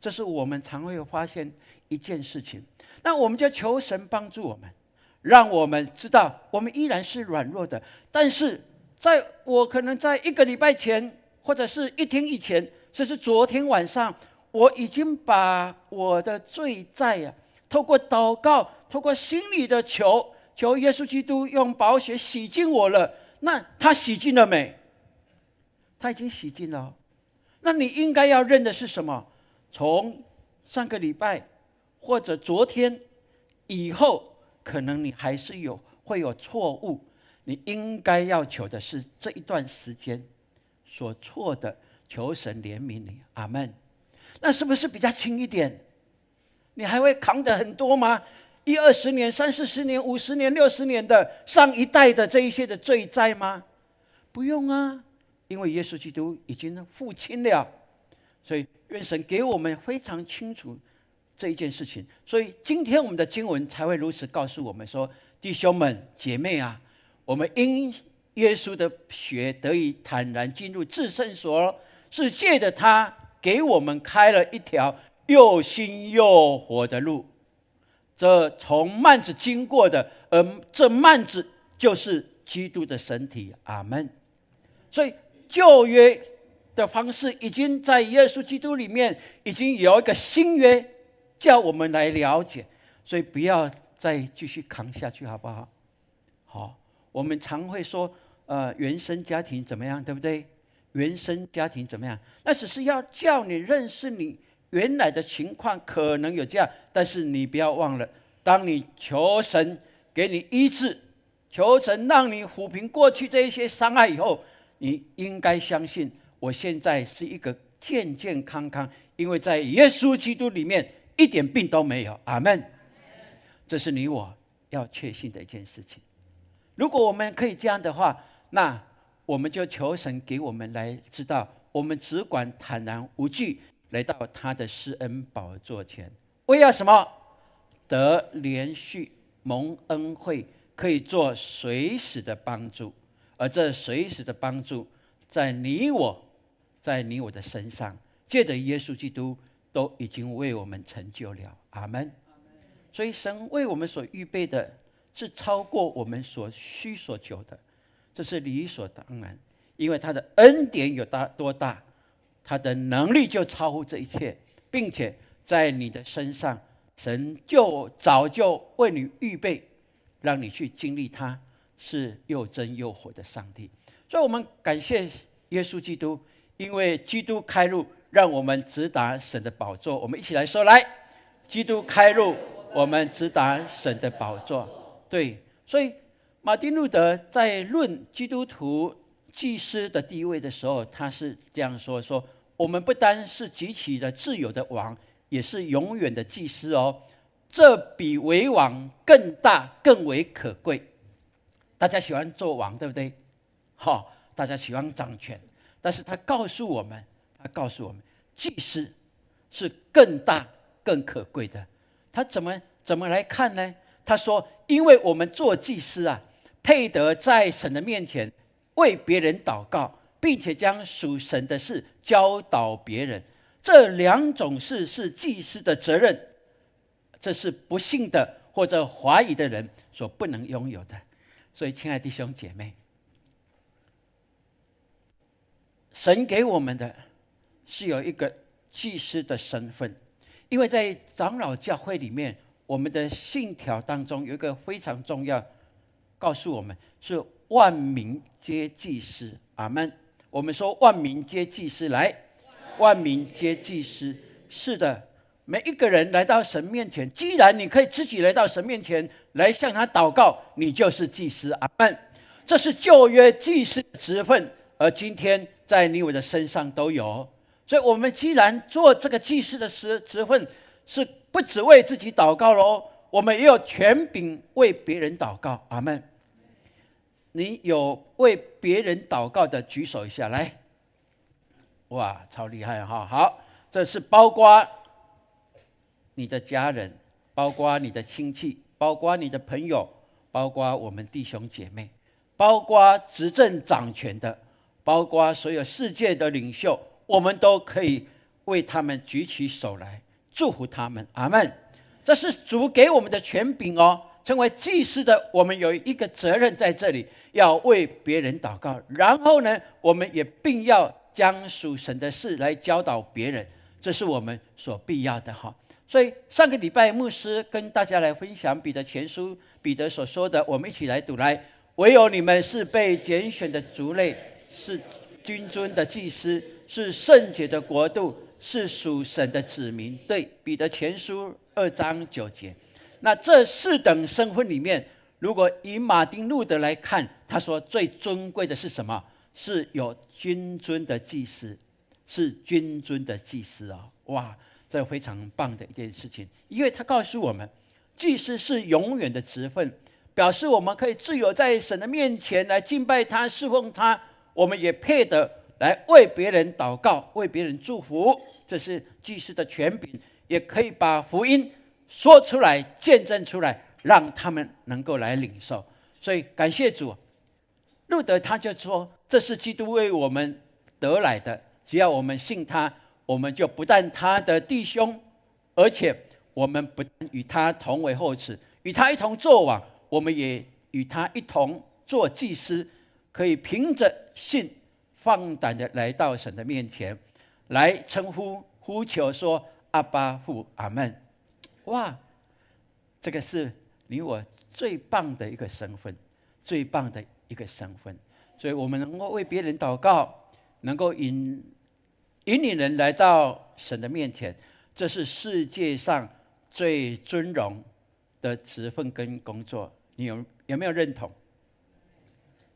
这是我们常会发现一件事情。那我们就求神帮助我们，让我们知道我们依然是软弱的，但是我可能在1个礼拜前，或者是1天以前，甚至昨天晚上，我已经把我的罪债透过祷告，透过心里的求耶稣基督用宝血洗净我了。那他洗净了没？他已经洗净了。那你应该要认的是什么？从上个礼拜或者昨天以后，可能你还是会有错误。你应该要求的是这一段时间所错的，求神怜悯你。阿们。那是不是比较轻一点？你还会扛得很多吗？20年、30年、50年、60年的上一代的这一些的罪债吗？不用啊，因为耶稣基督已经付清了。所以愿神给我们非常清楚这一件事情。所以今天我们的经文才会如此告诉我们说：弟兄们姐妹啊，我们因耶稣的血得以坦然进入至圣所，是借着他给我们开了一条又新又活的路。这从幔子经过的，而这幔子就是基督的身体。阿们。所以旧约的方式已经在耶稣基督里面已经有一个新约，叫我们来了解。所以不要再继续扛下去，好不好？好，我们常会说，原生家庭怎么样，对不对？原生家庭怎么样？那只是要叫你认识你原来的情况，可能有这样，但是你不要忘了，当你求神给你医治，求神让你抚平过去这一些伤害以后，你应该相信，我现在是一个健健康康，因为在耶稣基督里面一点病都没有。阿们。这是你我要确信的一件事情。如果我们可以这样的话，那我们就求神给我们来知道，我们只管坦然无惧来到他的施恩宝座前，为要什么？得连续蒙恩惠，可以做随时的帮助。而这随时的帮助，在你我的身上，借着耶稣基督都已经为我们成就了。阿们。所以神为我们所预备的是超过我们所需所求的，这是理所当然。因为他的恩典有多大，他的能力就超乎这一切，并且在你的身上，神就早就为你预备，让你去经历他是又真又活的上帝。所以我们感谢耶稣基督，因为基督开路，让我们直达神的宝座。我们一起来说，来，基督开路，我们直达神的宝座。对，所以马丁路德在论基督徒祭司的地位的时候，他是这样说：我们不单是极其的自由的王，也是永远的祭司哦。这比为王更大，更为可贵。大家喜欢做王，对不对？大家喜欢掌权，但是他告诉我们，祭司是更大、更可贵的。他怎么来看呢？他说：“因为我们做祭司啊，配得在神的面前为别人祷告，并且将属神的事教导别人。这两种事是祭司的责任，这是不信的或者怀疑的人所不能拥有的。”所以，亲爱的弟兄姐妹，神给我们的是有一个祭司的身份，因为在长老教会里面，我们的信条当中有一个非常重要，告诉我们是万民皆祭司。阿们。我们说万民皆祭司，来，万民皆祭司。是的，每一个人来到神面前，既然你可以自己来到神面前来向他祷告，你就是祭司。阿们。这是旧约祭司的职分，而今天在你我的身上都有。所以我们既然做这个祭司的职分，是不只为自己祷告咯，我们也有权柄为别人祷告。阿们。你有为别人祷告的举手一下来。哇，超厉害哈！好，这是包括你的家人，包括你的亲戚，包括你的朋友，包括我们弟兄姐妹，包括执政掌权的，包括所有世界的领袖，我们都可以为他们举起手来祝福他们。阿们。这是主给我们的权柄哦。成为祭司的我们有一个责任在这里，要为别人祷告，然后呢，我们也并要将属神的事来教导别人，这是我们所必要的哈。所以上个礼拜牧师跟大家来分享彼得前书，彼得所说的，我们一起来读来。唯有你们是被拣选的族类，是君尊的祭司，是圣洁的国度，是属神的子民。对，彼得前书2章9节。那这四等身份里面，如果以马丁路德来看，他说最尊贵的是什么？是有君尊的祭司，是君尊的祭司啊！哇，这非常棒的一件事情，因为他告诉我们，祭司是永远的职分，表示我们可以自由在神的面前来敬拜他、侍奉他，我们也配得来为别人祷告、为别人祝福，这是祭司的权柄，也可以把福音说出来，见证出来，让他们能够来领受。所以感谢主，路德他就说，这是基督为我们得来的，只要我们信他，我们就不但他的弟兄，而且我们不但与他同为后嗣，与他一同作王，我们也与他一同做祭司，可以凭着信放胆的来到神的面前，来称呼求说阿爸父。阿们。哇，这个是你我最棒的一个身份，最棒的一个身份。所以我们能够为别人祷告，能够引领人来到神的面前，这是世界上最尊荣的职分跟工作。你有没有认同？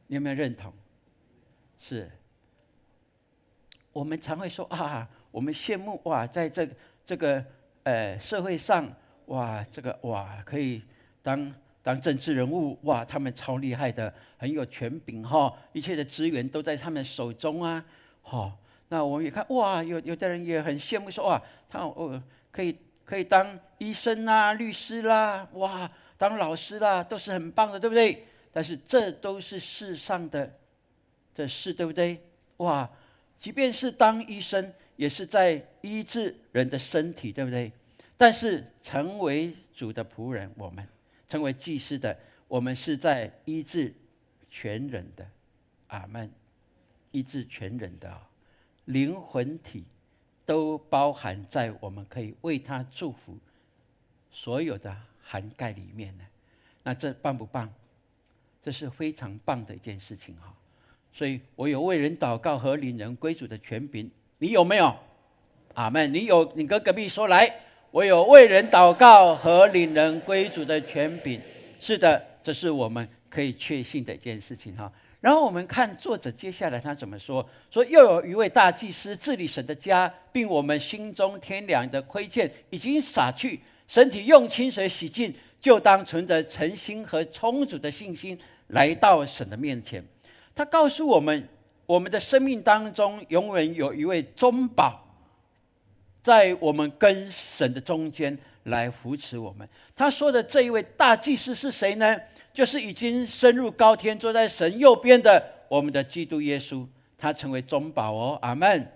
你有没有认同？是。我们常会说啊，我们羡慕哇，在这个社会上，哇，可以当政治人物，哇，他们超厉害的，很有权柄哈，一切的资源都在他们手中啊，那我们也看哇，有的人也很羡慕说哇，他可以当医生啦、律师啦，哇，当老师啦，都是很棒的，对不对？但是这都是世上的事，对不对？哇，即便是当医生，也是在医治人的身体，对不对？但是成为主的仆人，我们成为祭司的，我们是在医治全人的。阿们。医治全人的灵魂体都包含在我们可以为他祝福所有的涵盖里面呢。那这棒不棒？这是非常棒的一件事情哈。所以我有为人祷告和领人归主的权柄，你有没有？阿们。你有，你跟隔壁说来，我有为人祷告和领人归主的权柄。是的，这是我们可以确信的一件事情哈。然后我们看作者接下来他怎么说，说又有一位大祭司治理神的家，并我们心中天良的亏欠已经洒去，身体用清水洗净，就当存着诚心和充足的信心来到神的面前。他告诉我们，我们的生命当中永远有一位中保，在我们跟神的中间来扶持我们。他说的这一位大祭司是谁呢？就是已经升入高天，坐在神右边的我们的基督耶稣。他成为中保哦，阿们。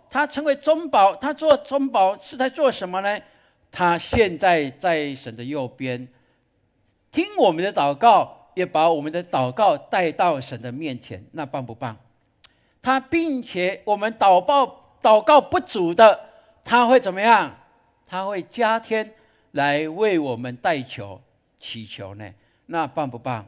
他成为中保，他做中保是在做什么呢？他现在在神的右边，听我们的祷告，也把我们的祷告带到神的面前，那棒不棒？他并且我们祷告不足的，他会怎么样？他会加添来为我们代求祈求呢，那棒不棒？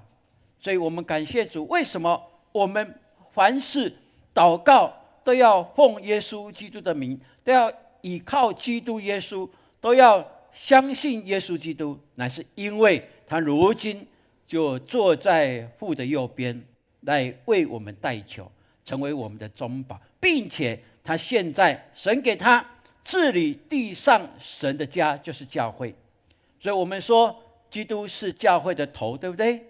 所以我们感谢主。为什么我们凡事祷告都要奉耶稣基督的名，都要倚靠基督耶稣，都要相信耶稣基督？乃是因为他如今就坐在父的右边，来为我们代求，成为我们的中保，并且他现在神给他治理地上神的家，就是教会。所以我们说基督是教会的头，对不对？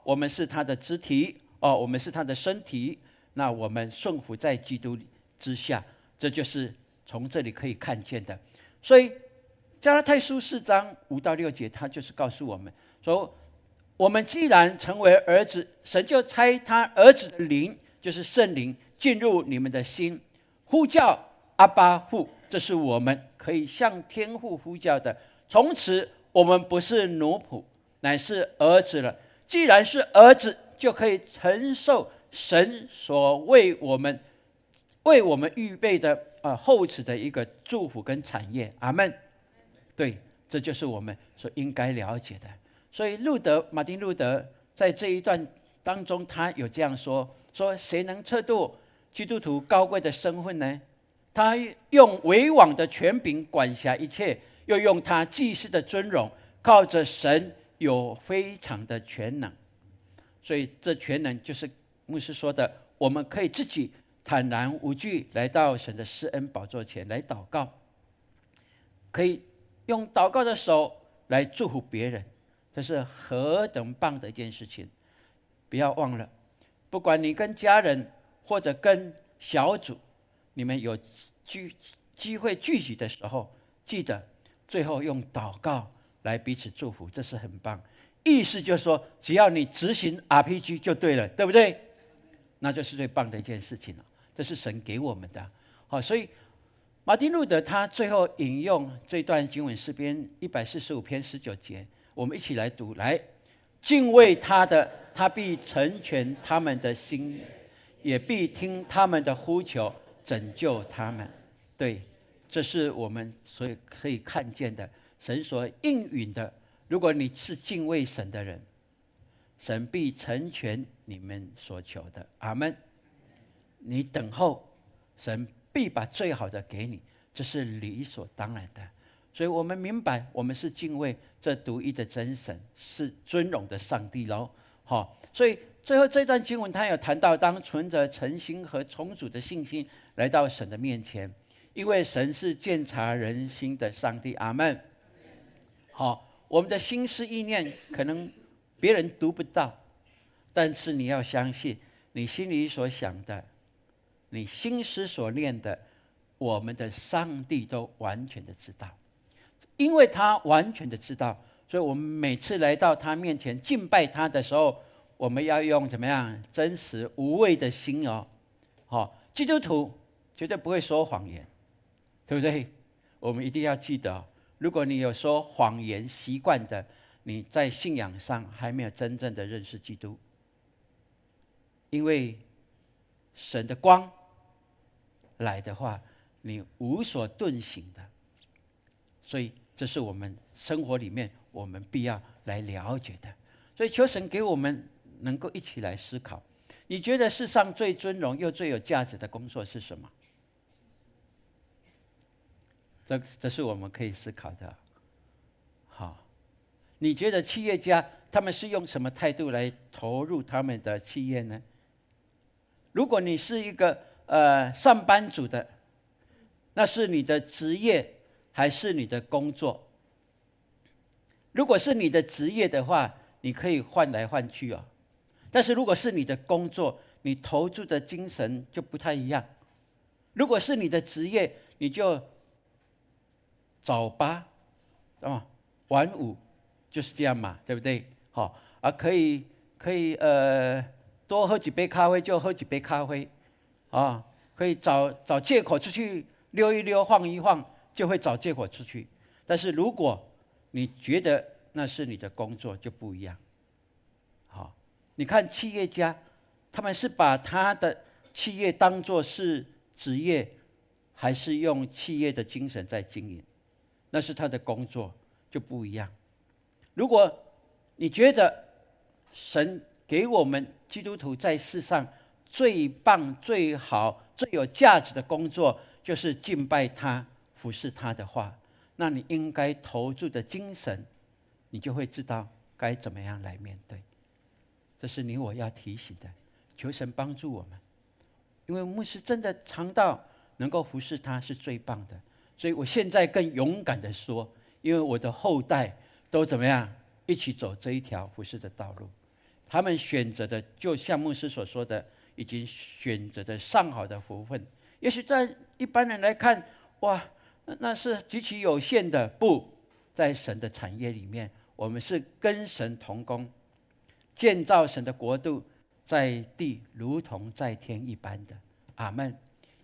我们是他的肢体，我们是他的身体，那我们顺服在基督之下，这就是从这里可以看见的。所以加拉太书4章5到6节，他就是告诉我们说，我们既然成为儿子，神就差他儿子的灵，就是圣灵，进入你们的心，呼叫阿爸父，这是我们可以向天父呼叫的。从此我们不是奴仆，乃是儿子了。既然是儿子，就可以承受神所为我们预备的后此的一个祝福跟产业。阿们。对，这就是我们所应该了解的。所以马丁路德在这一段当中，他有这样说谁能测度基督徒高贵的身份呢？他用为王的权柄管辖一切，又用他祭司的尊荣，靠着神有非常的全能。所以这全能就是牧师说的，我们可以自己坦然无惧来到神的施恩宝座前来祷告，可以用祷告的手来祝福别人，这是何等棒的一件事情。不要忘了，不管你跟家人或者跟小组，你们有机会聚集的时候，记得最后用祷告来彼此祝福，这是很棒。意思就是说，只要你执行 RPG 就对了，对不对？那就是最棒的一件事情了，这是神给我们的。所以马丁路德他最后引用这段经文，诗篇145篇19节，我们一起来读。来，敬畏他的，他必成全他们的心，也必听他们的呼求，拯救他们。对，这是我们所以可以看见的，神所应允的。如果你是敬畏神的人，神必成全你们所求的。阿们。你等候，神必把最好的给你，这是理所当然的。所以我们明白，我们是敬畏这独一的真神，是尊荣的上帝咯。所以最后这段经文他有谈到，当存着诚心和充足的信心来到神的面前，因为神是鉴察人心的上帝。阿们。我们的心思意念可能别人读不到，但是你要相信，你心里所想的，你心思所念的，我们的上帝都完全的知道。因为他完全的知道，所以我们每次来到他面前敬拜他的时候，我们要用怎么样真实无畏的心基督徒绝对不会说谎言，对不对？我们一定要记得，如果你有说谎言习惯的，你在信仰上还没有真正的认识基督。因为神的光来的话，你无所遁形的。所以这是我们生活里面我们必要来了解的。所以求神给我们能够一起来思考，你觉得世上最尊荣又最有价值的工作是什么？这是我们可以思考的。你觉得企业家他们是用什么态度来投入他们的企业呢？如果你是一个上班族的，那是你的职业还是你的工作？如果是你的职业的话，你可以换来换去哦。但是如果是你的工作，你投注的精神就不太一样。如果是你的职业，你就早八晚五，就是这样嘛，对不对？好，可以多喝几杯咖啡就喝几杯咖啡，可以找借口出去溜一溜、晃一晃，就会找借口出去。但是如果你觉得那是你的工作，就不一样。好，你看企业家，他们是把他的企业当作是职业，还是用企业的精神在经营？那是他的工作，就不一样。如果你觉得神给我们基督徒在世上最棒、最好、最有价值的工作，就是敬拜他、服侍他的话，那你应该投注的精神，你就会知道该怎么样来面对。这是你我要提醒的，求神帮助我们。因为牧师真的尝到能够服侍他是最棒的，所以我现在更勇敢的说，因为我的后代都怎么样一起走这一条服侍的道路，他们选择的就像牧师所说的，已经选择的上好的福分。也许在一般人来看，哇，那是极其有限的。不，在神的产业里面，我们是跟神同工，建造神的国度，在地如同在天一般的。阿们。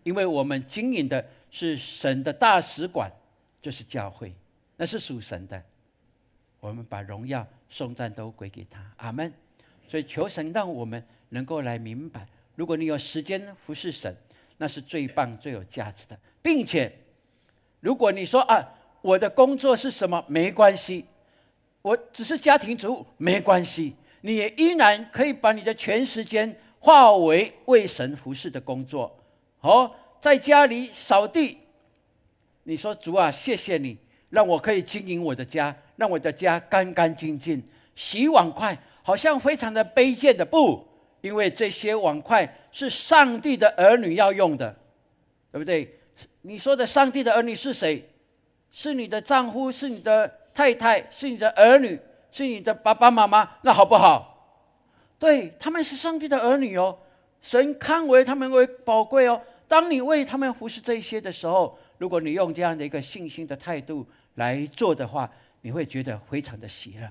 因为我们经营的是神的大使馆，就是教会，那是属神的，我们把荣耀颂赞都归给他。阿们。所以求神让我们能够来明白，如果你有时间服侍神，那是最棒最有价值的。并且如果你说我的工作是什么，没关系，我只是家庭主妇，没关系，你也依然可以把你的全时间化为神服侍的工作。在家里扫地，你说主啊，谢谢你让我可以经营我的家，让我的家干干净净。洗碗筷好像非常的卑贱的，不，因为这些碗筷是上帝的儿女要用的，对不对？你说的上帝的儿女是谁？是你的丈夫，是你的太太，是你的儿女，是你的爸爸妈妈，那好不好？对，他们是上帝的儿女哦，神看为他们为宝贵哦。当你为他们服侍这些的时候，如果你用这样的一个信心的态度来做的话，你会觉得非常的喜乐。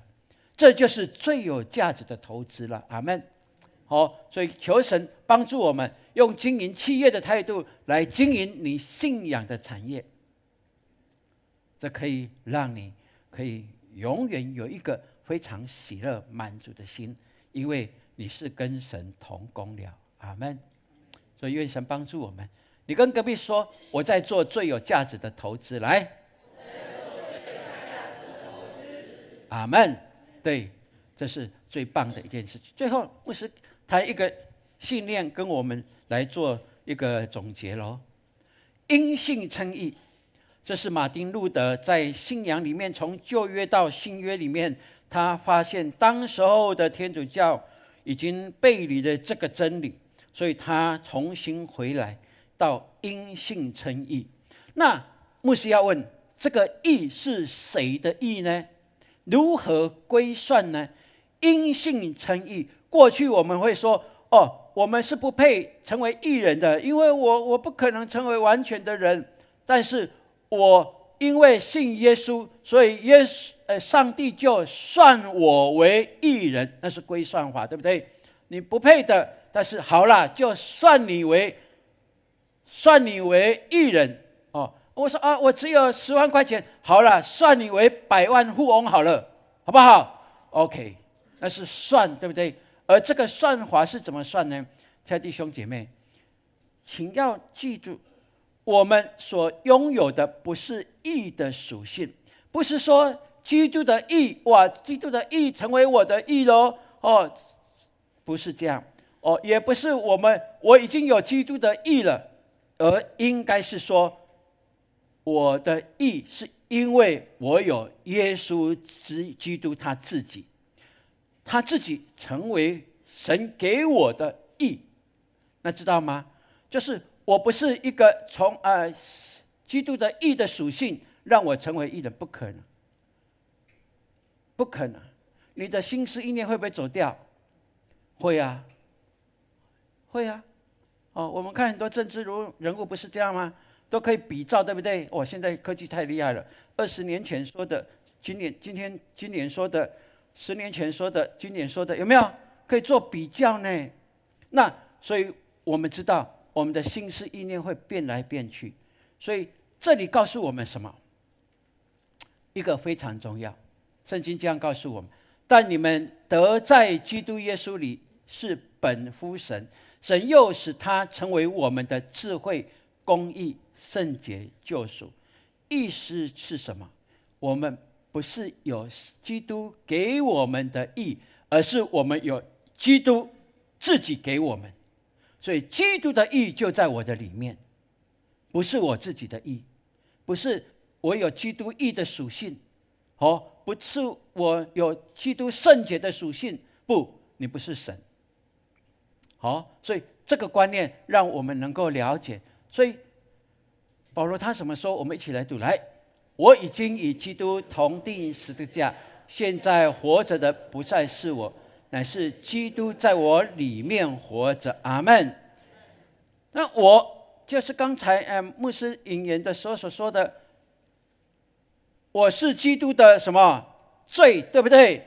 这就是最有价值的投资了。阿们。所以求神帮助我们用经营企业的态度来经营你信仰的产业，这可以让你可以永远有一个非常喜乐满足的心，因为你是跟神同工了。阿们。所以愿神帮助我们。你跟隔壁说，我在做最有价值的投资。来，阿们。对，这是最棒的一件事情。最后牧师谈一个信念，跟我们来做一个总结咯。因信称义，这是马丁路德在信仰里面，从旧约到新约里面，他发现当时候的天主教已经背离了这个真理，所以他重新回来到因信称义。那牧师要问，这个义是谁的义呢？如何归算呢？因信称义，过去我们会说，我们是不配成为义人的，因为我不可能成为完全的人，但是我因为信耶稣，所以上帝就算我为义人，那是归算法，对不对？你不配的，但是好了，就算你为义人。我说我只有10万块钱，好了，算你为100万富翁好了，好不好 ？OK， 那是算，对不对？而这个算法是怎么算呢？亲爱的弟兄姐妹，请要记住，我们所拥有的不是义的属性，不是说基督的义，基督的义成为我的义咯，不是这样，也不是我已经有基督的义了，而应该是说，我的义是因为我有耶稣基督他自己成为神给我的义。那知道吗？就是我不是一个从基督的义的属性让我成为义人，不可能，不可能。你的心思意念会不会走掉？会啊，会啊。我们看很多政治人物不是这样吗？都可以比照，对不对？现在科技太厉害了。20年前说的，今年说的，10年前说的，今年说的，有没有可以做比较呢？那所以我们知道，我们的心思意念会变来变去。所以这里告诉我们什么？一个非常重要，圣经这样告诉我们：但你们得在基督耶稣里是本乎神，神又使他成为我们的智慧、公义、圣洁、救赎。意思是什么？我们不是有基督给我们的义，而是我们有基督自己给我们。所以基督的义就在我的里面，不是我自己的义，不是我有基督义的属性，不是我有基督圣洁的属性，不，你不是神。所以这个观念让我们能够了解。所以保罗他怎么说？我们一起来读。来，我已经与基督同钉十字架，现在活着的不再是我，乃是基督在我里面活着。阿们。那我就是刚才牧师引言的时候所说的，我是基督的什么罪，对不对？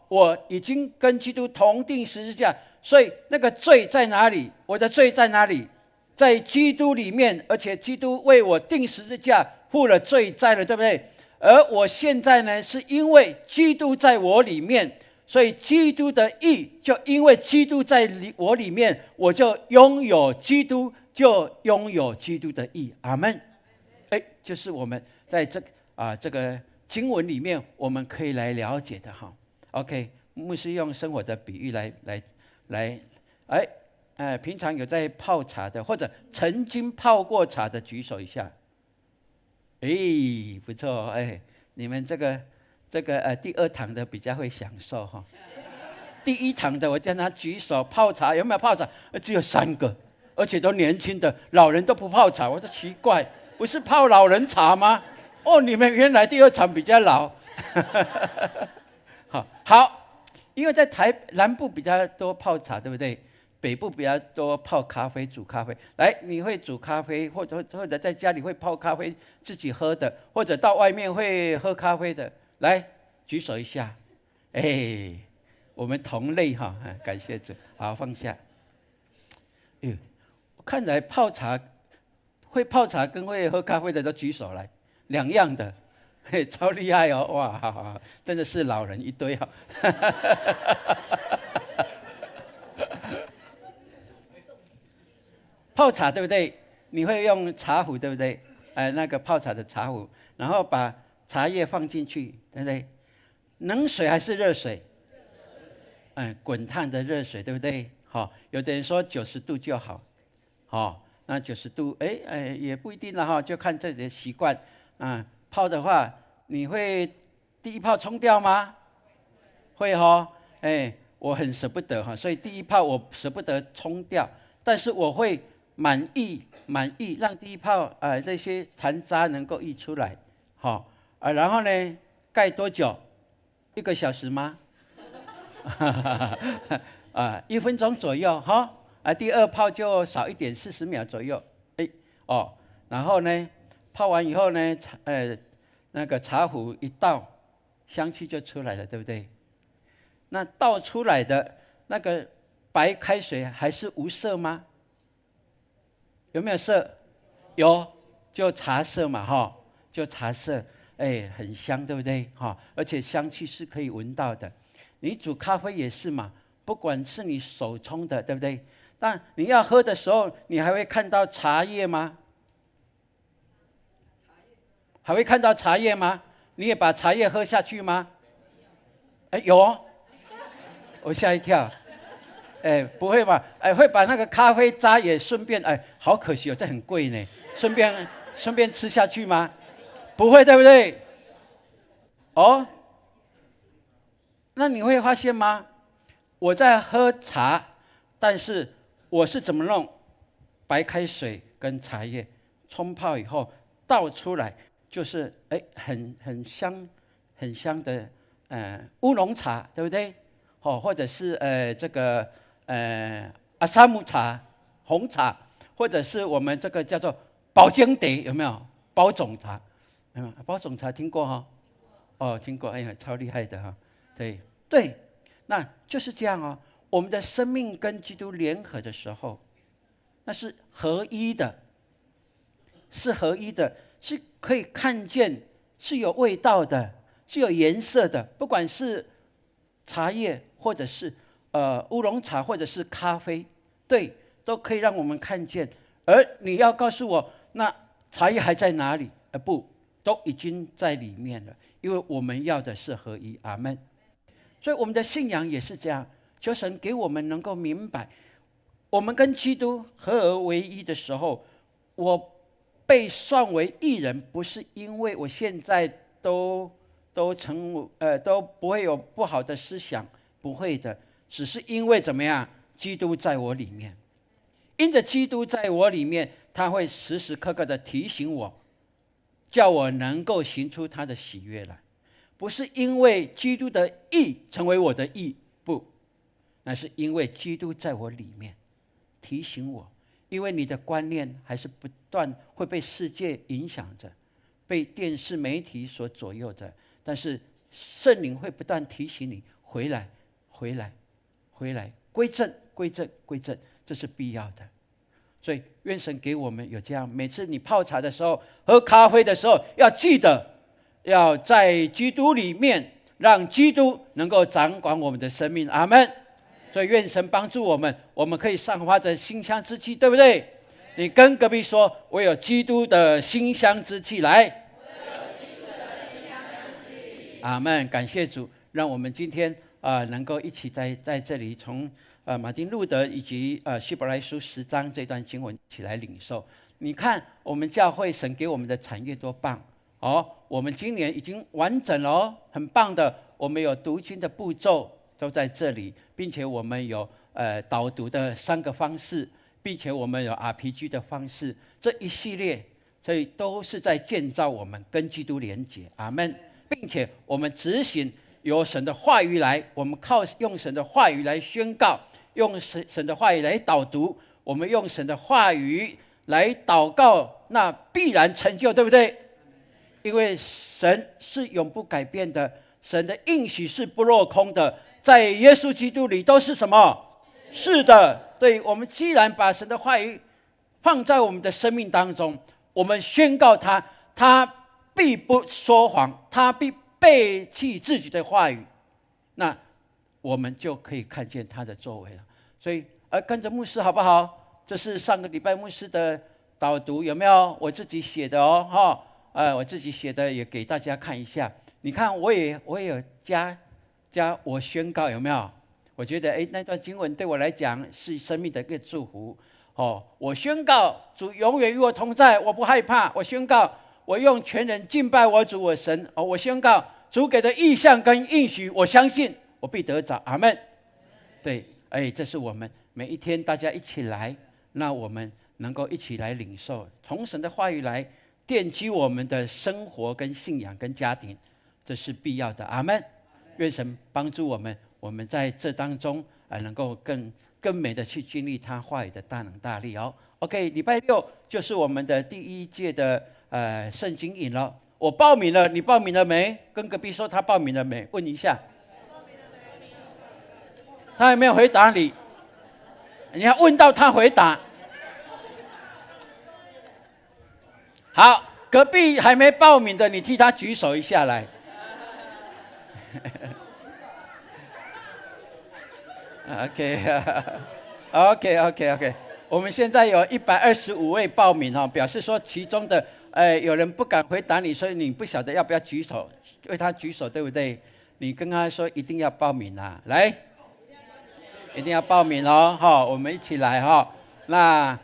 我已经跟基督同钉十字架，所以那个罪在哪里？我的罪在哪里？在基督里面，而且基督为我钉十字架，付了罪债了，对不对？而我现在呢，是因为基督在我里面，所以基督的义，就因为基督在我里面，我就拥有基督，就拥有基督的义。阿们。就是我们在这个经文里面，我们可以来了解的哈。OK， 牧师用生活的比喻来，平常有在泡茶的，或者曾经泡过茶的，举手一下。不错，你们这个第2堂的比较会享受哈。第1堂的我叫他举手泡茶，有没有泡茶？只有3个，而且都年轻的，老人都不泡茶，我说奇怪，不是泡老人茶吗？你们原来第2场比较老。好，因为在南部比较多泡茶，对不对？北部比较多泡咖啡、煮咖啡。来，你会煮咖啡，或者在家里会泡咖啡自己喝的，或者到外面会喝咖啡的，来举手一下。我们同类哈，感谢主。好，放下。看来会泡茶跟会喝咖啡的都举手来，两样的，超厉害哦！哇，真的是老人一堆哈。泡茶对不对？你会用茶壶对不对？那个泡茶的茶壶，然后把茶叶放进去，对不对？冷水还是热水？滚烫的热水，对不对？有的人说90度就好，那90度，也不一定了哈，就看自己的习惯。泡的话，你会第一泡冲掉吗？会哈，我很舍不得哈，所以第一泡我舍不得冲掉，但是我会满意，让第一泡这些残渣能够溢出来，然后呢，盖多久？1个小时吗？1分钟左右哈。第2泡就少一点，40秒左右。然后呢，泡完以后呢，那个茶壶一倒，香气就出来了，对不对？那倒出来的那个白开水还是无色吗？有没有色？有，就茶色嘛，就茶色，很香，对不对？而且香气是可以闻到的。你煮咖啡也是嘛，不管是你手冲的，对不对？但你要喝的时候，你还会看到茶叶吗？还会看到茶叶吗？你也把茶叶喝下去吗？有哦，我吓一跳。不会吧？会把那个咖啡渣也顺便，好可惜哦，这很贵呢。顺便吃下去吗？不会，对不对？哦，那你会发现吗？我在喝茶，但是我是怎么弄？白开水跟茶叶冲泡以后倒出来，就是很香的乌龙茶，对不对？哦，或者是这个阿萨姆茶、红茶，或者是我们这个叫做宝江茶，有没有？包种茶，包种茶听过哈？哦，听过，哎呀，超厉害的哈！对，那就是这样哦。我们的生命跟基督联合的时候，那是合一的，是合一的，是可以看见，是有味道的，是有颜色的。不管是茶叶，或者是乌龙茶，或者是咖啡，对，都可以让我们看见。而你要告诉我，那茶叶还在哪里？不，都已经在里面了，因为我们要的是合一。阿们。所以我们的信仰也是这样，求神给我们能够明白，我们跟基督合而为一的时候，我被算为义人，不是因为我现在都不会有不好的思想，不会的，只是因为怎么样，基督在我里面，因着基督在我里面，他会时时刻刻的提醒我，叫我能够行出他的喜悦来。不是因为基督的义成为我的义，不，那是因为基督在我里面提醒我。因为你的观念还是不断会被世界影响着，被电视媒体所左右着，但是圣灵会不断提醒你回来，归正，这是必要的。所以愿神给我们有这样，每次你泡茶的时候、喝咖啡的时候，要记得要在基督里面，让基督能够掌管我们的生命。阿们。所以愿神帮助我们，我们可以散发着馨香之气，对不对？你跟隔壁说，我有基督的馨香之气。来，阿们。感谢主，让我们今天能够一起在这里从马丁路德以及希伯来书10章这段经文一起来领受。你看我们教会神给我们的产业多棒哦！我们今年已经完整了哦，很棒的。我们有读经的步骤都在这里，并且我们有导读的3个方式，并且我们有 RPG 的方式，这一系列，所以都是在建造我们跟基督连结。阿们。并且我们执行由神的话语来，我们用神的话语来宣告，用神的话语来导读，我们用神的话语来祷告，那必然成就，对不对？因为神是永不改变的，神的应许是不落空的，在耶稣基督里都是什么？是的。对，我们既然把神的话语放在我们的生命当中，我们宣告他，他必不说谎，他必背弃自己的话语，那我们就可以看见他的作为了。所以跟着牧师好不好？这是上个礼拜牧师的导读，有没有？我自己写的哦，我自己写的也给大家看一下。你看我也有加我宣告，有没有？我觉得那段经文对我来讲是生命的一个祝福哦。我宣告主永远与我同在，我不害怕。我宣告我用全人敬拜我主我神哦。我宣告主给的意象跟应许，我相信我必得着。阿们。对，这是我们每一天大家一起来，那我们能够一起来领受，从神的话语来奠基我们的生活跟信仰跟家庭，这是必要的。阿们。愿神帮助我们，我们在这当中能够更美的去经历他话语的大能大力哦。OK， 礼拜6就是我们的第1届的圣经营了。我报名了，你报名了没？跟隔壁说他报名了没？问一下。他有没有回答你？你要问到他回答。好，隔壁还没报名的，你替他举手一下来。OK， 我们现在有125位报名哦，表示说其中的有人不敢回答你，所以你不晓得要不要举手，为他举手，对不对？你跟他说一定要报名啊，来，一定要报名哦，我们一起来哈。那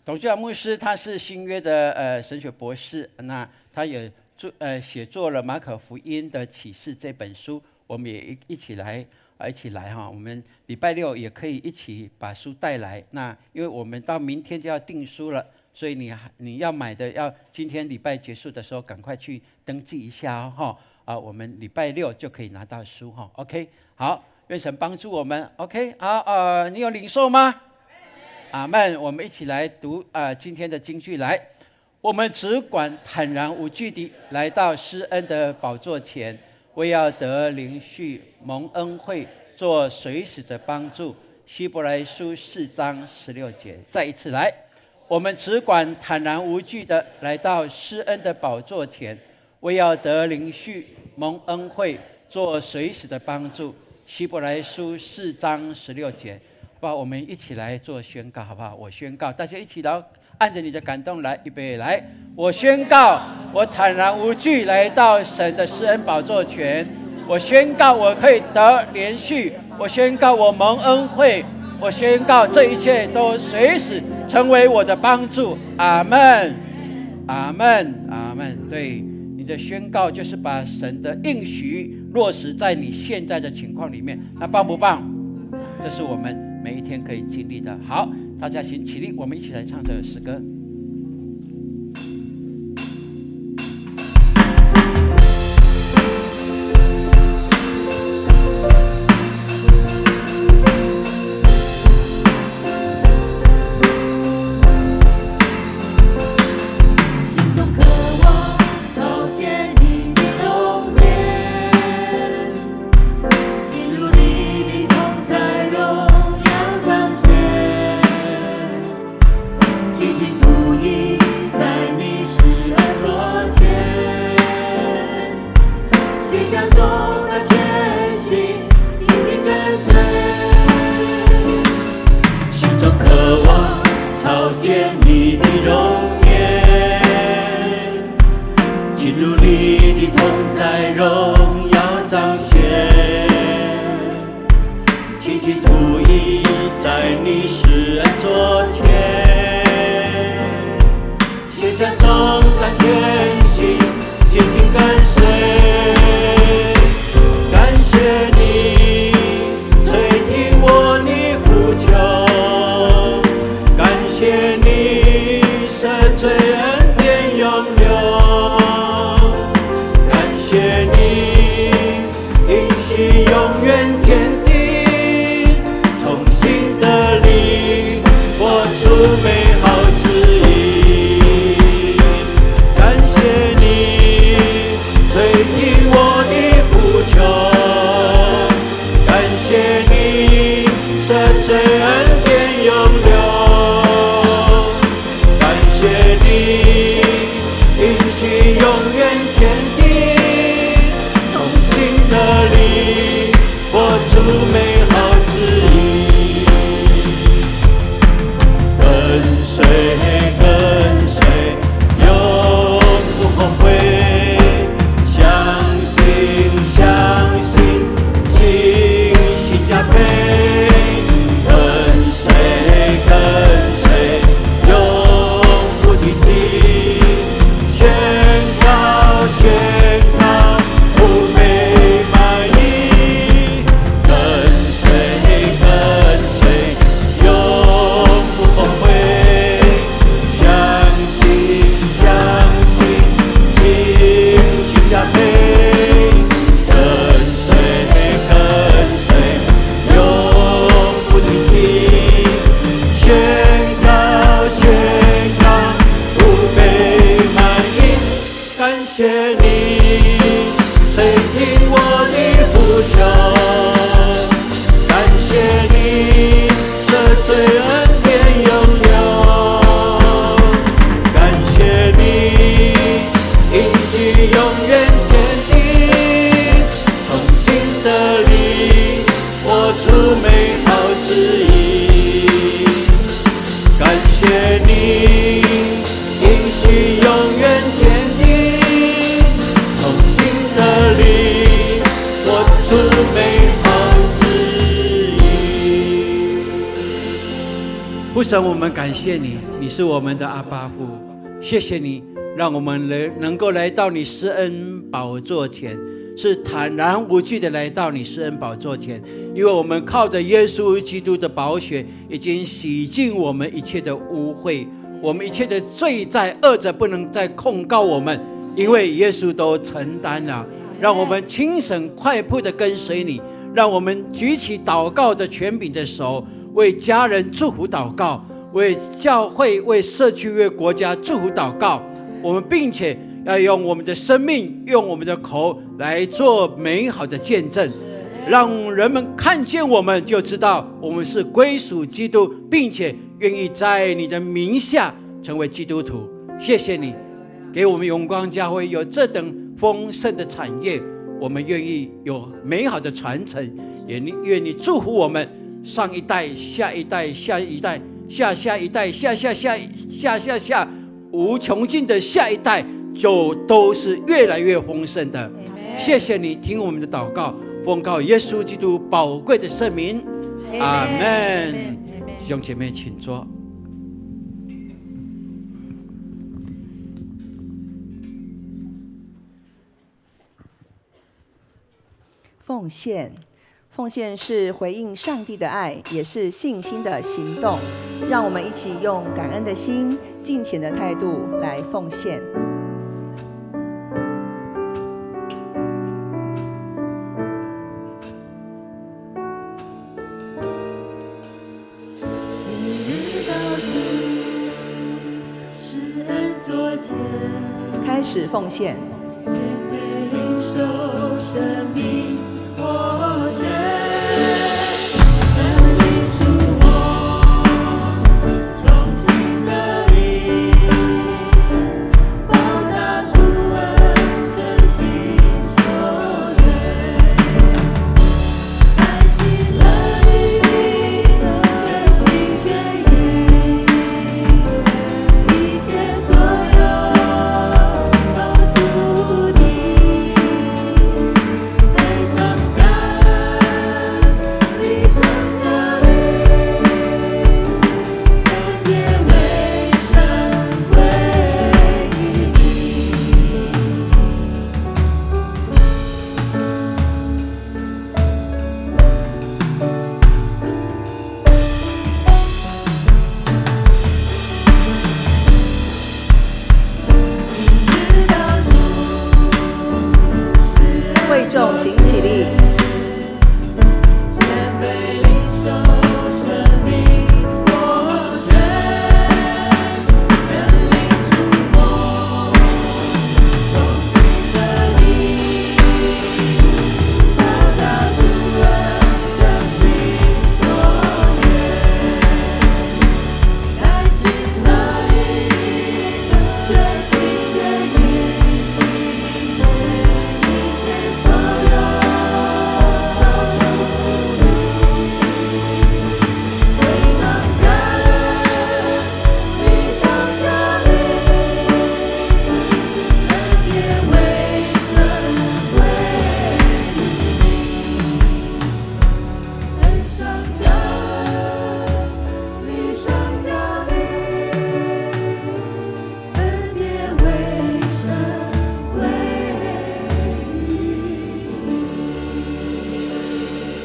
董俊尧牧师他是新约的神学博士，那他也写作了马可福音的启示这本书，我们也一起来哈，我们礼拜六也可以一起把书带来。那因为我们到明天就要订书了，所以你要买的要今天礼拜结束的时候赶快去登记一下哦，我们礼拜六就可以拿到书哈。OK， 好，愿神帮助我们。OK， 好，你有领受吗？阿们。我们一起来读今天的金句来。我们只管坦然无惧地来到施恩的宝座前，为要得灵续蒙恩惠，做随时的帮助。希伯来书4章16节。再一次来，我们只管坦然无惧地来到施恩的宝座前，为要得灵续蒙恩惠，做随时的帮助。希伯来书4章16节。好不好？我们一起来做宣告，好不好？我宣告，大家一起来按着你的感动来，预备来。我宣告，我坦然无惧来到神的施恩宝座前。我宣告，我可以得连续。我宣告，我蒙恩惠。我宣告，这一切都随时成为我的帮助。阿们，阿们，阿们。对，你的宣告就是把神的应许落实在你现在的情况里面，那棒不棒？这是我们每一天可以经历的。好，大家请起立，我们一起来唱这首诗歌。父神，我们感谢你，你是我们的阿爸父，谢谢你，让我们能够来到你施恩宝座前，是坦然无惧的来到你施恩宝座前，因为我们靠着耶稣基督的宝血，已经洗净我们一切的污秽，我们一切的罪债恶者不能再控告我们，因为耶稣都承担了。让我们轻省快步的跟随你，让我们举起祷告的权柄的手，为家人祝福祷告，为教会、为社区、为国家祝福祷告。我们并且要用我们的生命，用我们的口来做美好的见证，让人们看见我们就知道我们是归属基督，并且愿意在你的名下成为基督徒。谢谢你给我们永光教会有这等丰盛的产业，我们愿意有美好的传承，也愿你祝福我们上一代、下一代、下一代、下下一代、下下下下下下无穷尽的下一代，就都是越来越丰盛的。谢谢你听我们的祷告，奉告耶稣基督宝贵的圣名，阿门。弟兄姐妹，请坐。奉献，奉献是回应上帝的爱，也是信心的行动。让我们一起用感恩的心、敬虔的态度来奉献。开始奉献。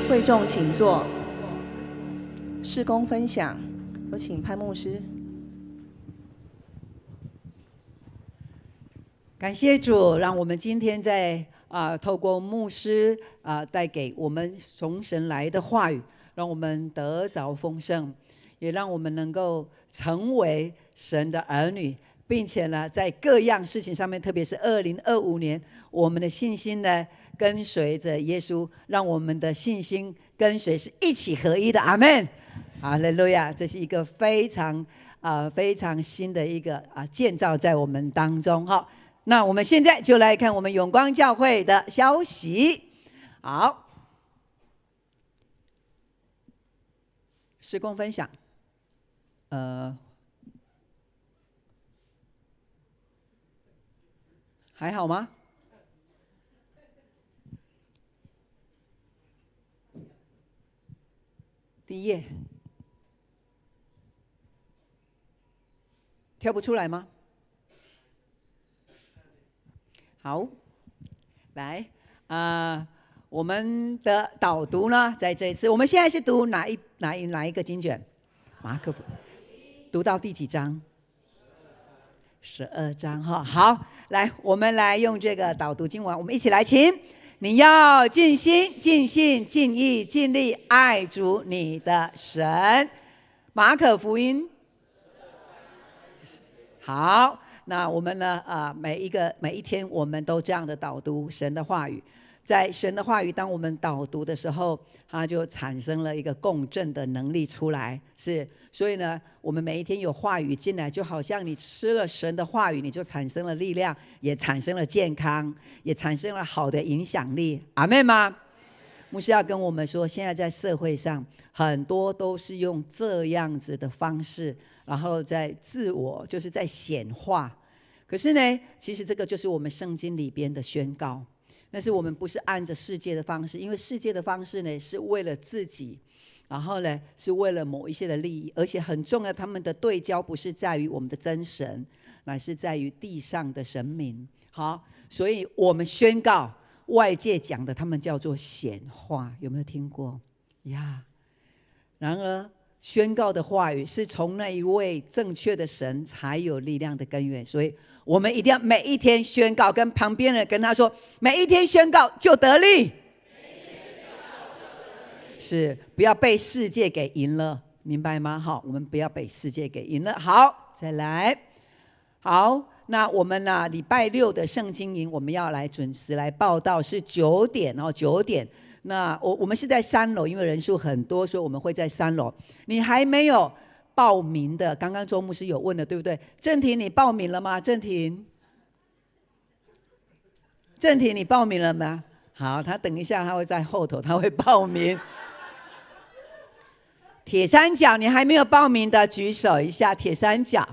会众请坐。事工分享，有请潘牧师。感谢主，让我们今天在透过牧师带给我们从神来的话语，让我们得着丰盛，也让我们能够成为神的儿女，并且呢，在各样事情上面，特别是2025年，我们的信心呢，跟随着耶稣，让我们的信心跟随是一起合一的。阿们，哈利路亚！这是一个非常新的一个建造在我们当中哈。那我们现在就来看我们永光教会的消息。好，事工分享，还好吗？第一页，挑不出来吗？好，来我们的导读呢，在这一次，我们现在是读哪一个经卷？马可福，读到第几章？12章哈。好，来，我们来用这个导读经文，我们一起来，请。你要尽心、尽性、尽意、尽力爱主你的神。马可福音。好，那我们呢？每一天，我们都这样的导读神的话语。在神的话语，当我们导读的时候，它就产生了一个共振的能力出来。所以呢，我们每一天有话语进来，就好像你吃了神的话语，你就产生了力量，也产生了健康，也产生了好的影响力。阿们吗？牧师要跟我们说，现在在社会上，很多都是用这样子的方式，然后在自我就是在显化。可是呢，其实这个就是我们圣经里边的宣告。但是我们不是按着世界的方式，因为世界的方式呢是为了自己，然后呢是为了某一些的利益，而且很重要，他们的对焦不是在于我们的真神，乃是在于地上的神明。好，所以我们宣告，外界讲的他们叫做显化，有没有听过呀？然而宣告的话语是从那一位正确的神才有力量的根源，所以我们一定要每一天宣告，跟旁边人跟他说，每一天宣告就得力，是不要被世界给赢了，明白吗？好，我们不要被世界给赢了。好，再来。好，那我们呢？礼拜六的圣经营，我们要来准时来报道，是9点哦，9点。那我们是在3楼，因为人数很多，所以我们会在3楼。你还没有报名的，刚刚周牧师有问了，对不对？郑婷，你报名了吗？郑婷，你报名了吗？好，他等一下他会在后头，他会报名。铁三角，你还没有报名的举手一下。铁三角，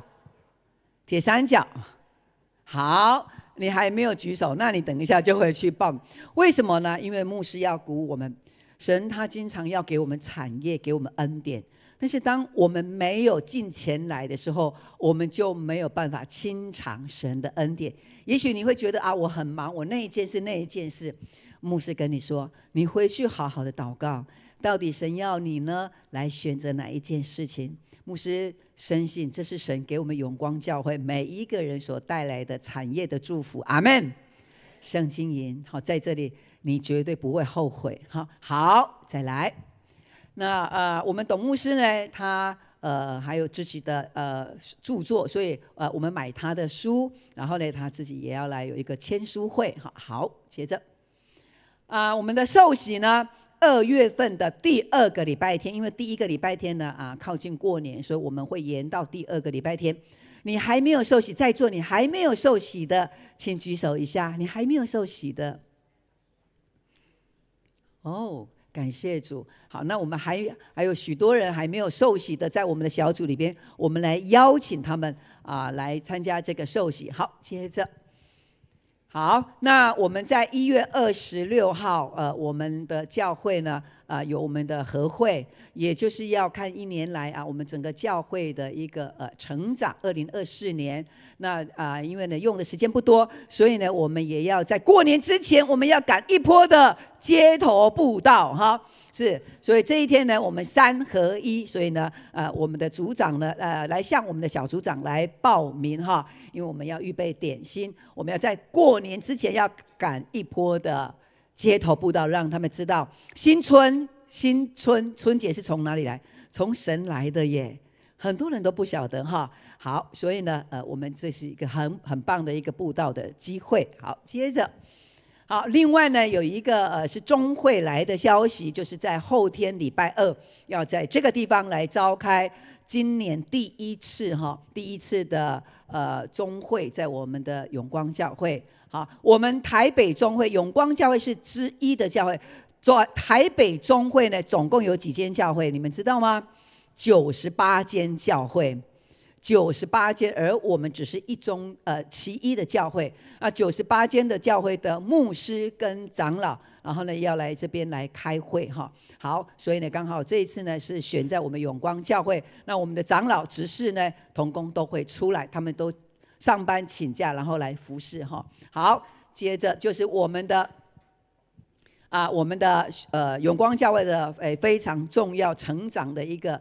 好，你还没有举手，那你等一下就会去报名。为什么呢？因为牧师要鼓舞我们，神他经常要给我们产业，给我们恩典。但是当我们没有进前来的时候，我们就没有办法亲尝神的恩典。也许你会觉得我很忙，我那一件事。牧师跟你说，你回去好好的祷告，到底神要你呢来选择哪一件事情？牧师深信这是神给我们永光教会每一个人所带来的产业的祝福。阿们。圣经营，好，在这里你绝对不会后悔。好，再来。那我们董牧师呢，他还有自己的著作，所以我们买他的书，然后呢他自己也要来有一个签书会。好，接着我们的受洗呢，2月份的第2个礼拜天，因为第1个礼拜天呢靠近过年，所以我们会延到第2个礼拜天。你还没有受洗，在座你还没有受洗的，请举手一下。你还没有受洗的，哦，感谢主。好，那我们还有许多人还没有受洗的，在我们的小组里边，我们来邀请他们来参加这个受洗。好，接着。好，那我们在1月26号，我们的教会呢，有我们的合会，也就是要看1年来我们整个教会的一个成长。2024年，那因为呢用的时间不多，所以呢我们也要在过年之前，我们要赶一波的街头布道哈。所以这一天呢，我们3合1，所以呢，我们的组长呢，来向我们的小组长来报名哈，因为我们要预备点心，我们要在过年之前要赶一波的街头布道，让他们知道新春春节是从哪里来，从神来的耶，很多人都不晓得哈。好，所以呢，我们这是一个很棒的一个布道的机会。好，接着。好，另外呢，有一个是中会来的消息，就是在后天礼拜2要在这个地方来召开今年第一次的中会，在我们的永光教会。好，我们台北中会永光教会是之一的教会，台北中会呢总共有几间教会，你们知道吗？98间教会。98间，而我们只是其一的教会啊，98间的教会的牧师跟长老，然后呢要来这边来开会哈。好，所以呢刚好这一次呢是选在我们永光教会，那我们的长老、执事呢、同工都会出来，他们都上班请假，然后来服侍哈。好，接着就是我们的永光教会的非常重要成长的一个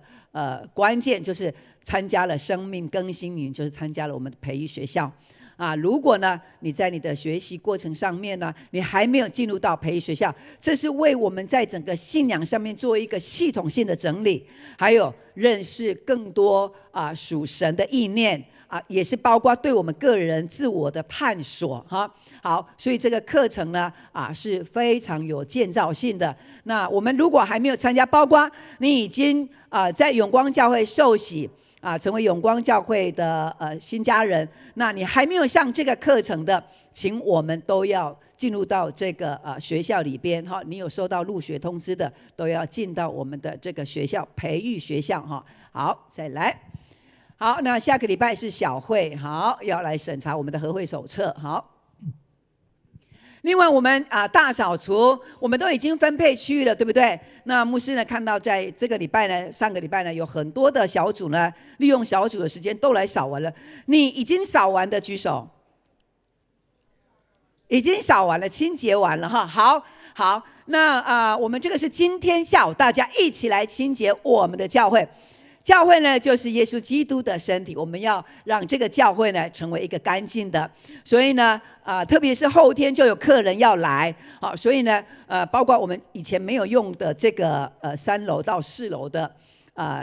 关键，就是参加了生命更新营，就是参加了我们的培育学校啊。如果呢你在你的学习过程上面呢，你还没有进入到培育学校，这是为我们在整个信仰上面做一个系统性的整理，还有认识更多属神的意念也是包括对我们个人自我的探索哈。好，所以这个课程呢是非常有建造性的。那我们如果还没有参加，包括你已经在永光教会受洗成为永光教会的新家人，那你还没有上这个课程的，请我们都要进入到这个学校里边哈。你有收到入学通知的，都要进到我们的这个学校培育学校哈。好，再来。好，那下个礼拜是小会，好，要来审查我们的合会手册。好，另外我们大扫除，我们都已经分配区域了，对不对？那牧师呢看到在这个礼拜呢，上个礼拜呢，有很多的小组呢，利用小组的时间都来扫完了。你已经扫完的举手。已经扫完了，清洁完了哈。好，那我们这个是今天下午大家一起来清洁我们的教会。教会呢，就是耶稣基督的身体，我们要让这个教会呢成为一个干净的。所以呢，特别是后天就有客人要来，好，所以呢，包括我们以前没有用的这个3楼到4楼的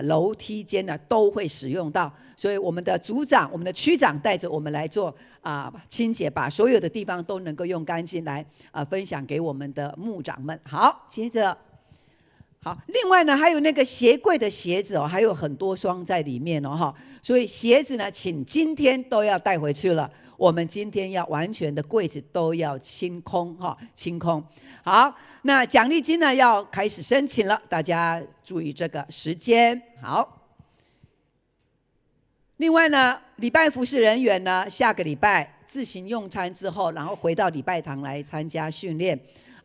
楼梯间呢，都会使用到。所以我们的组长、我们的区长带着我们来做清洁，把所有的地方都能够用干净来分享给我们的牧长们。好，接着。好，另外呢，还有那个鞋柜的鞋子还有很多双在里面哈，所以鞋子呢，请今天都要带回去了。我们今天要完全的柜子都要清空哈，清空。好，那奖励金呢要开始申请了，大家注意这个时间。好，另外呢，礼拜服事人员呢，下个礼拜自行用餐之后，然后回到礼拜堂来参加训练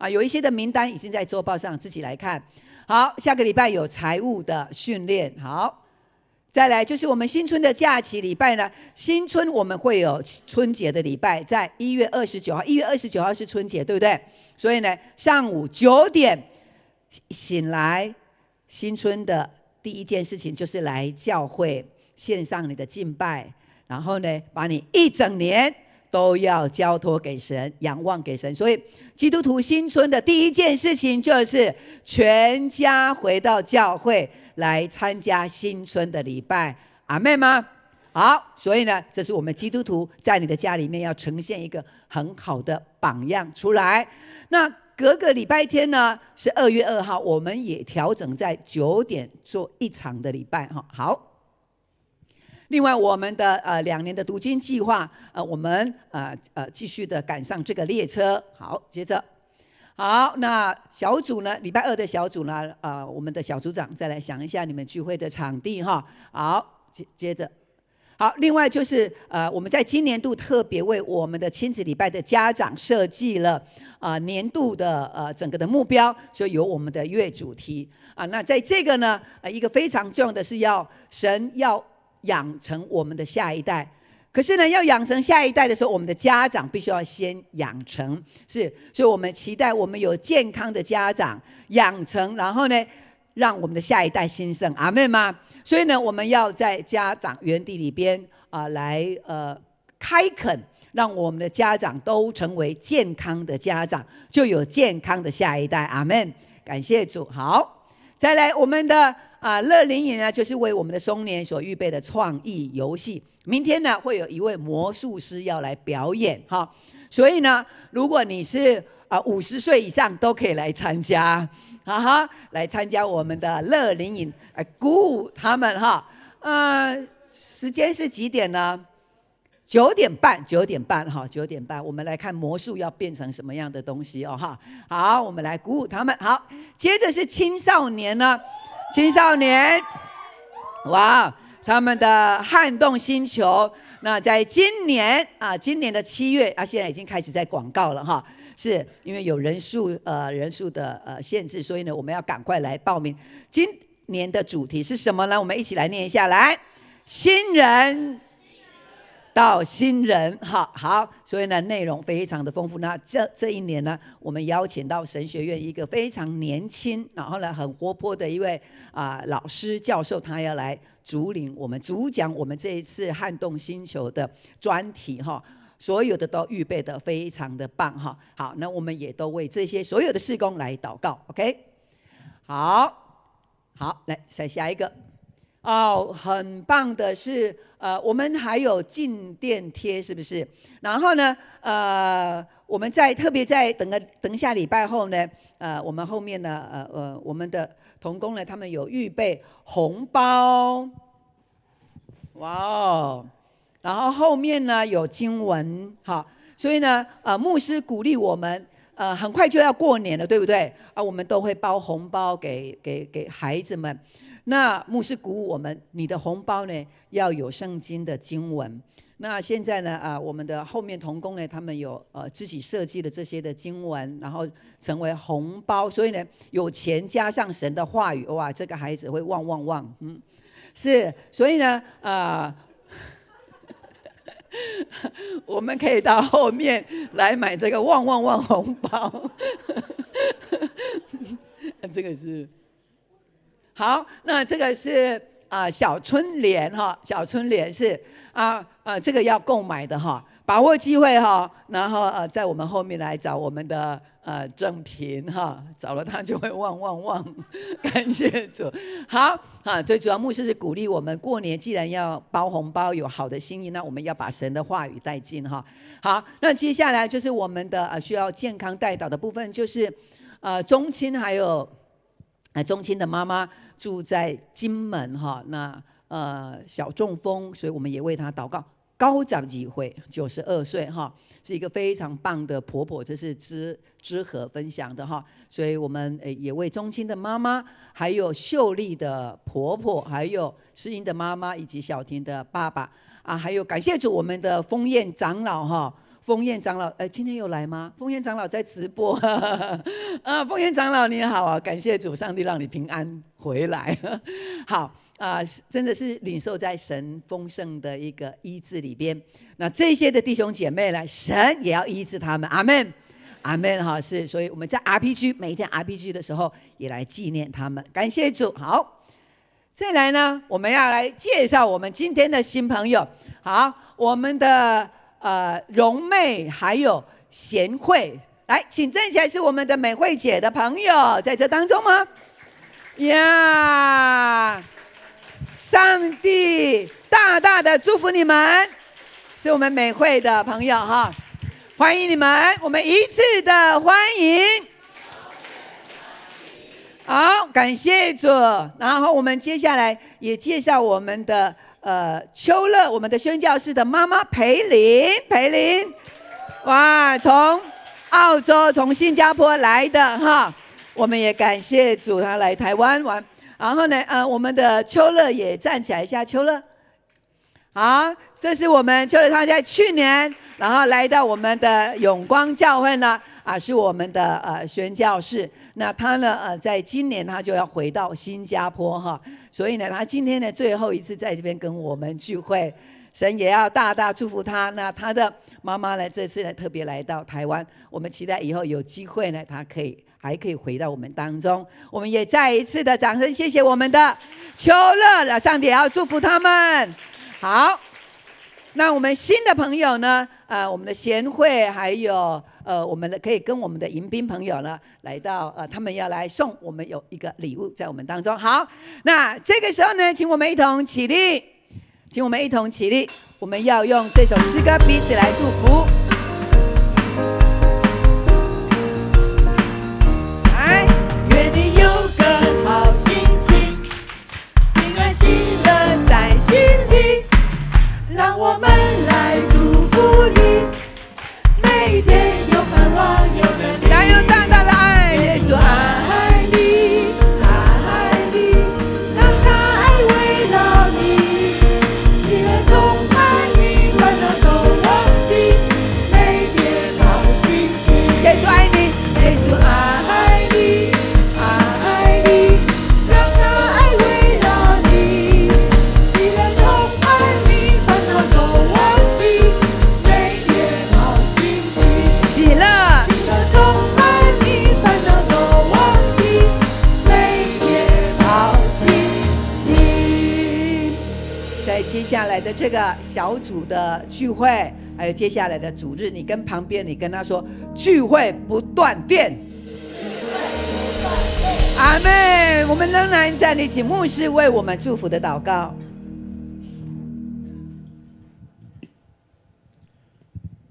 有一些的名单已经在周报上，自己来看。好，下个礼拜有财务的训练。好，再来就是我们新春的假期礼拜呢，新春我们会有春节的礼拜，在1月29号，1月29号是春节，对不对？所以呢，上午9点醒来，新春的第一件事情就是来教会献上你的敬拜，然后呢，把你一整年都要交托给神，仰望给神。所以基督徒新春的第一件事情就是全家回到教会来参加新春的礼拜，阿们吗？好，所以呢，这是我们基督徒在你的家里面要呈现一个很好的榜样出来。那隔个礼拜天呢是2月2号，我们也调整在9点做一场的礼拜哈。好。另外，我们的2年的读经计划，我们继续的赶上这个列车。好，接着，好，那小组呢？礼拜2的小组呢？我们的小组长再来想一下你们聚会的场地哈。好，接着，好，另外就是我们在今年度特别为我们的亲子礼拜的家长设计了年度的整个的目标，所以有我们的月主题那在这个呢，一个非常重要的是神要养成我们的下一代，可是呢，要养成下一代的时候，我们的家长必须要先养成，所以我们期待我们有健康的家长养成，然后呢，让我们的下一代兴盛，阿们吗？所以呢，我们要在家长园地里边来开垦，让我们的家长都成为健康的家长，就有健康的下一代，阿们。感谢主。好，再来我们的乐龄营呢，就是为我们的松年所预备的创意游戏。明天呢，会有一位魔术师要来表演哈，所以呢，如果你是50岁以上，都可以来参加，来参加我们的乐龄营，鼓舞他们哈。时间是几点呢？9点半哈，9点半，我们来看魔术要变成什么样的东西哈。好，我们来鼓舞他们。好，接着是青少年呢。青少年，哇，他们的撼动星球。那在今年的7月现在已经开始在广告了哈，是因为有人数的限制，所以呢我们要赶快来报名。今年的主题是什么呢？我们一起来念一下，来，新人到新人，好，所以呢内容非常的丰富。那这一年呢，我们邀请到神学院一个非常年轻，然后呢很活泼的一位老师教授，他要来主讲我们这一次撼动星球的专题哈，所有的都预备的非常的棒哈。好，那我们也都为这些所有的事工来祷告 ，OK？ 好，来再下一个。很棒的是，我们还有进电贴，是不是？然后呢，我们特别在等下礼拜后呢，我们后面呢，我们的同工呢，他们有预备红包，哇哦！然后后面呢有经文，好，所以呢，牧师鼓励我们，很快就要过年了，对不对？我们都会包红包给孩子们。那牧师鼓舞我们，你的红包呢要有圣经的经文。那现在呢，我们的后面同工呢，他们有自己设计的这些的经文，然后成为红包。所以呢，有钱加上神的话语，哇，这个孩子会旺，是。所以呢，我们可以到后面来买这个旺红包。这个是。好，那这个是小春联哈，小春联是这个要购买的哈，把握机会哈，然后在我们后面来找我们的正平哈，找了他就会旺，感谢主。好最主要牧师是鼓励我们过年既然要包红包，有好的心意，那我们要把神的话语带进哈。好，那接下来就是我们的需要健康代祷的部分，就是中青还有。中青的妈妈住在金门哈，那小中风，所以我们也为她祷告。高长几岁，92岁哈，是一个非常棒的婆婆，这是知和分享的哈，所以我们也为中青的妈妈，还有秀丽的婆婆，还有诗音的妈妈，以及小婷的爸爸还有感谢主我们的丰彦长老哈。丰彦长老，今天有来吗？丰彦长老在直播，丰彦长老你好感谢主，上帝让你平安回来。好真的是领受在神丰盛的一个医治里边。那这些的弟兄姐妹呢，神也要医治他们，阿们，阿们哈，是，所以我们在 RPG 每一天 RPG 的时候也来纪念他们，感谢主。好，再来呢，我们要来介绍我们今天的新朋友。好，我们的。荣妹还有贤惠，来，请站起来，是我们的美惠姐的朋友，在这当中吗？呀，上帝大大的祝福你们，是我们美惠的朋友哈，欢迎你们，我们一次的欢迎。好，感谢主。然后我们接下来也介绍我们的。秋乐，我们的宣教士的妈妈裴琳，哇，从澳洲、从新加坡来的哈，我们也感谢主，她来台湾玩。然后呢，我们的秋乐也站起来一下，秋乐，好，这是我们秋乐，她在去年，然后来到我们的永光教会呢，是我们的宣教士。那他呢，在今年他就要回到新加坡哈，所以呢，他今天呢最后一次在这边跟我们聚会，神也要大大祝福他。那他的妈妈呢，这次呢特别来到台湾，我们期待以后有机会呢，他还可以回到我们当中。我们也再一次的掌声，谢谢我们的秋乐了，上帝也要祝福他们。好，那我们新的朋友呢，我们的贤惠还有。我们可以跟我们的迎宾朋友呢来到他们要来送我们有一个礼物在我们当中。好，那这个时候呢，请我们一同起立，我们要用这首诗歌彼此来祝福。来，愿你有个好心情，平安喜乐在心里，让我们来祝福你。每一天有盼望，有能力，但有大大的爱，耶稣爱你，爱你，让他爱围绕你，接下来的这个小组的聚会，还有接下来的主日，你跟旁边你跟他说，聚会不断电。阿们。我们仍然在一起，牧师为我们祝福的祷告。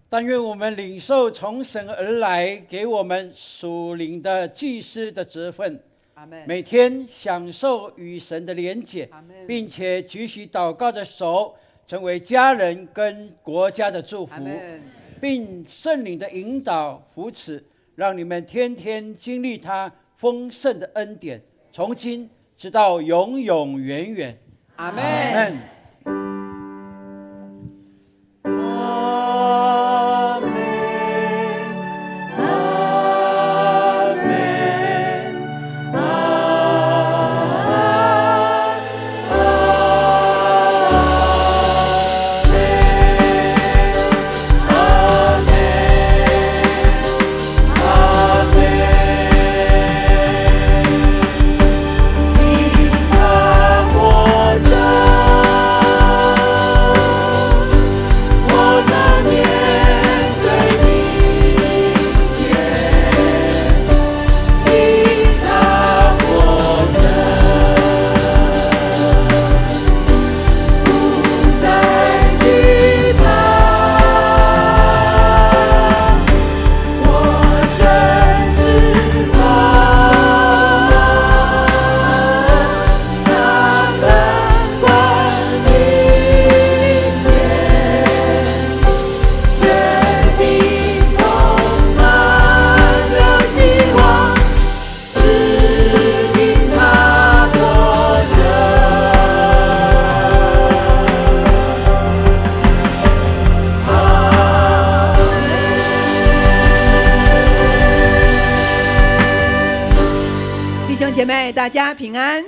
但愿我们领受从神而来给我们属灵的祭司的职分，每天享受与神的连结，并且举起祷告的手，成为家人跟国家的祝福，并圣灵的引导扶持，让你们天天经历他丰盛的恩典，从今直到永永远远。阿们。姐妹，大家平安，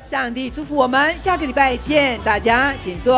上帝祝福我们，下个礼拜见，大家请坐。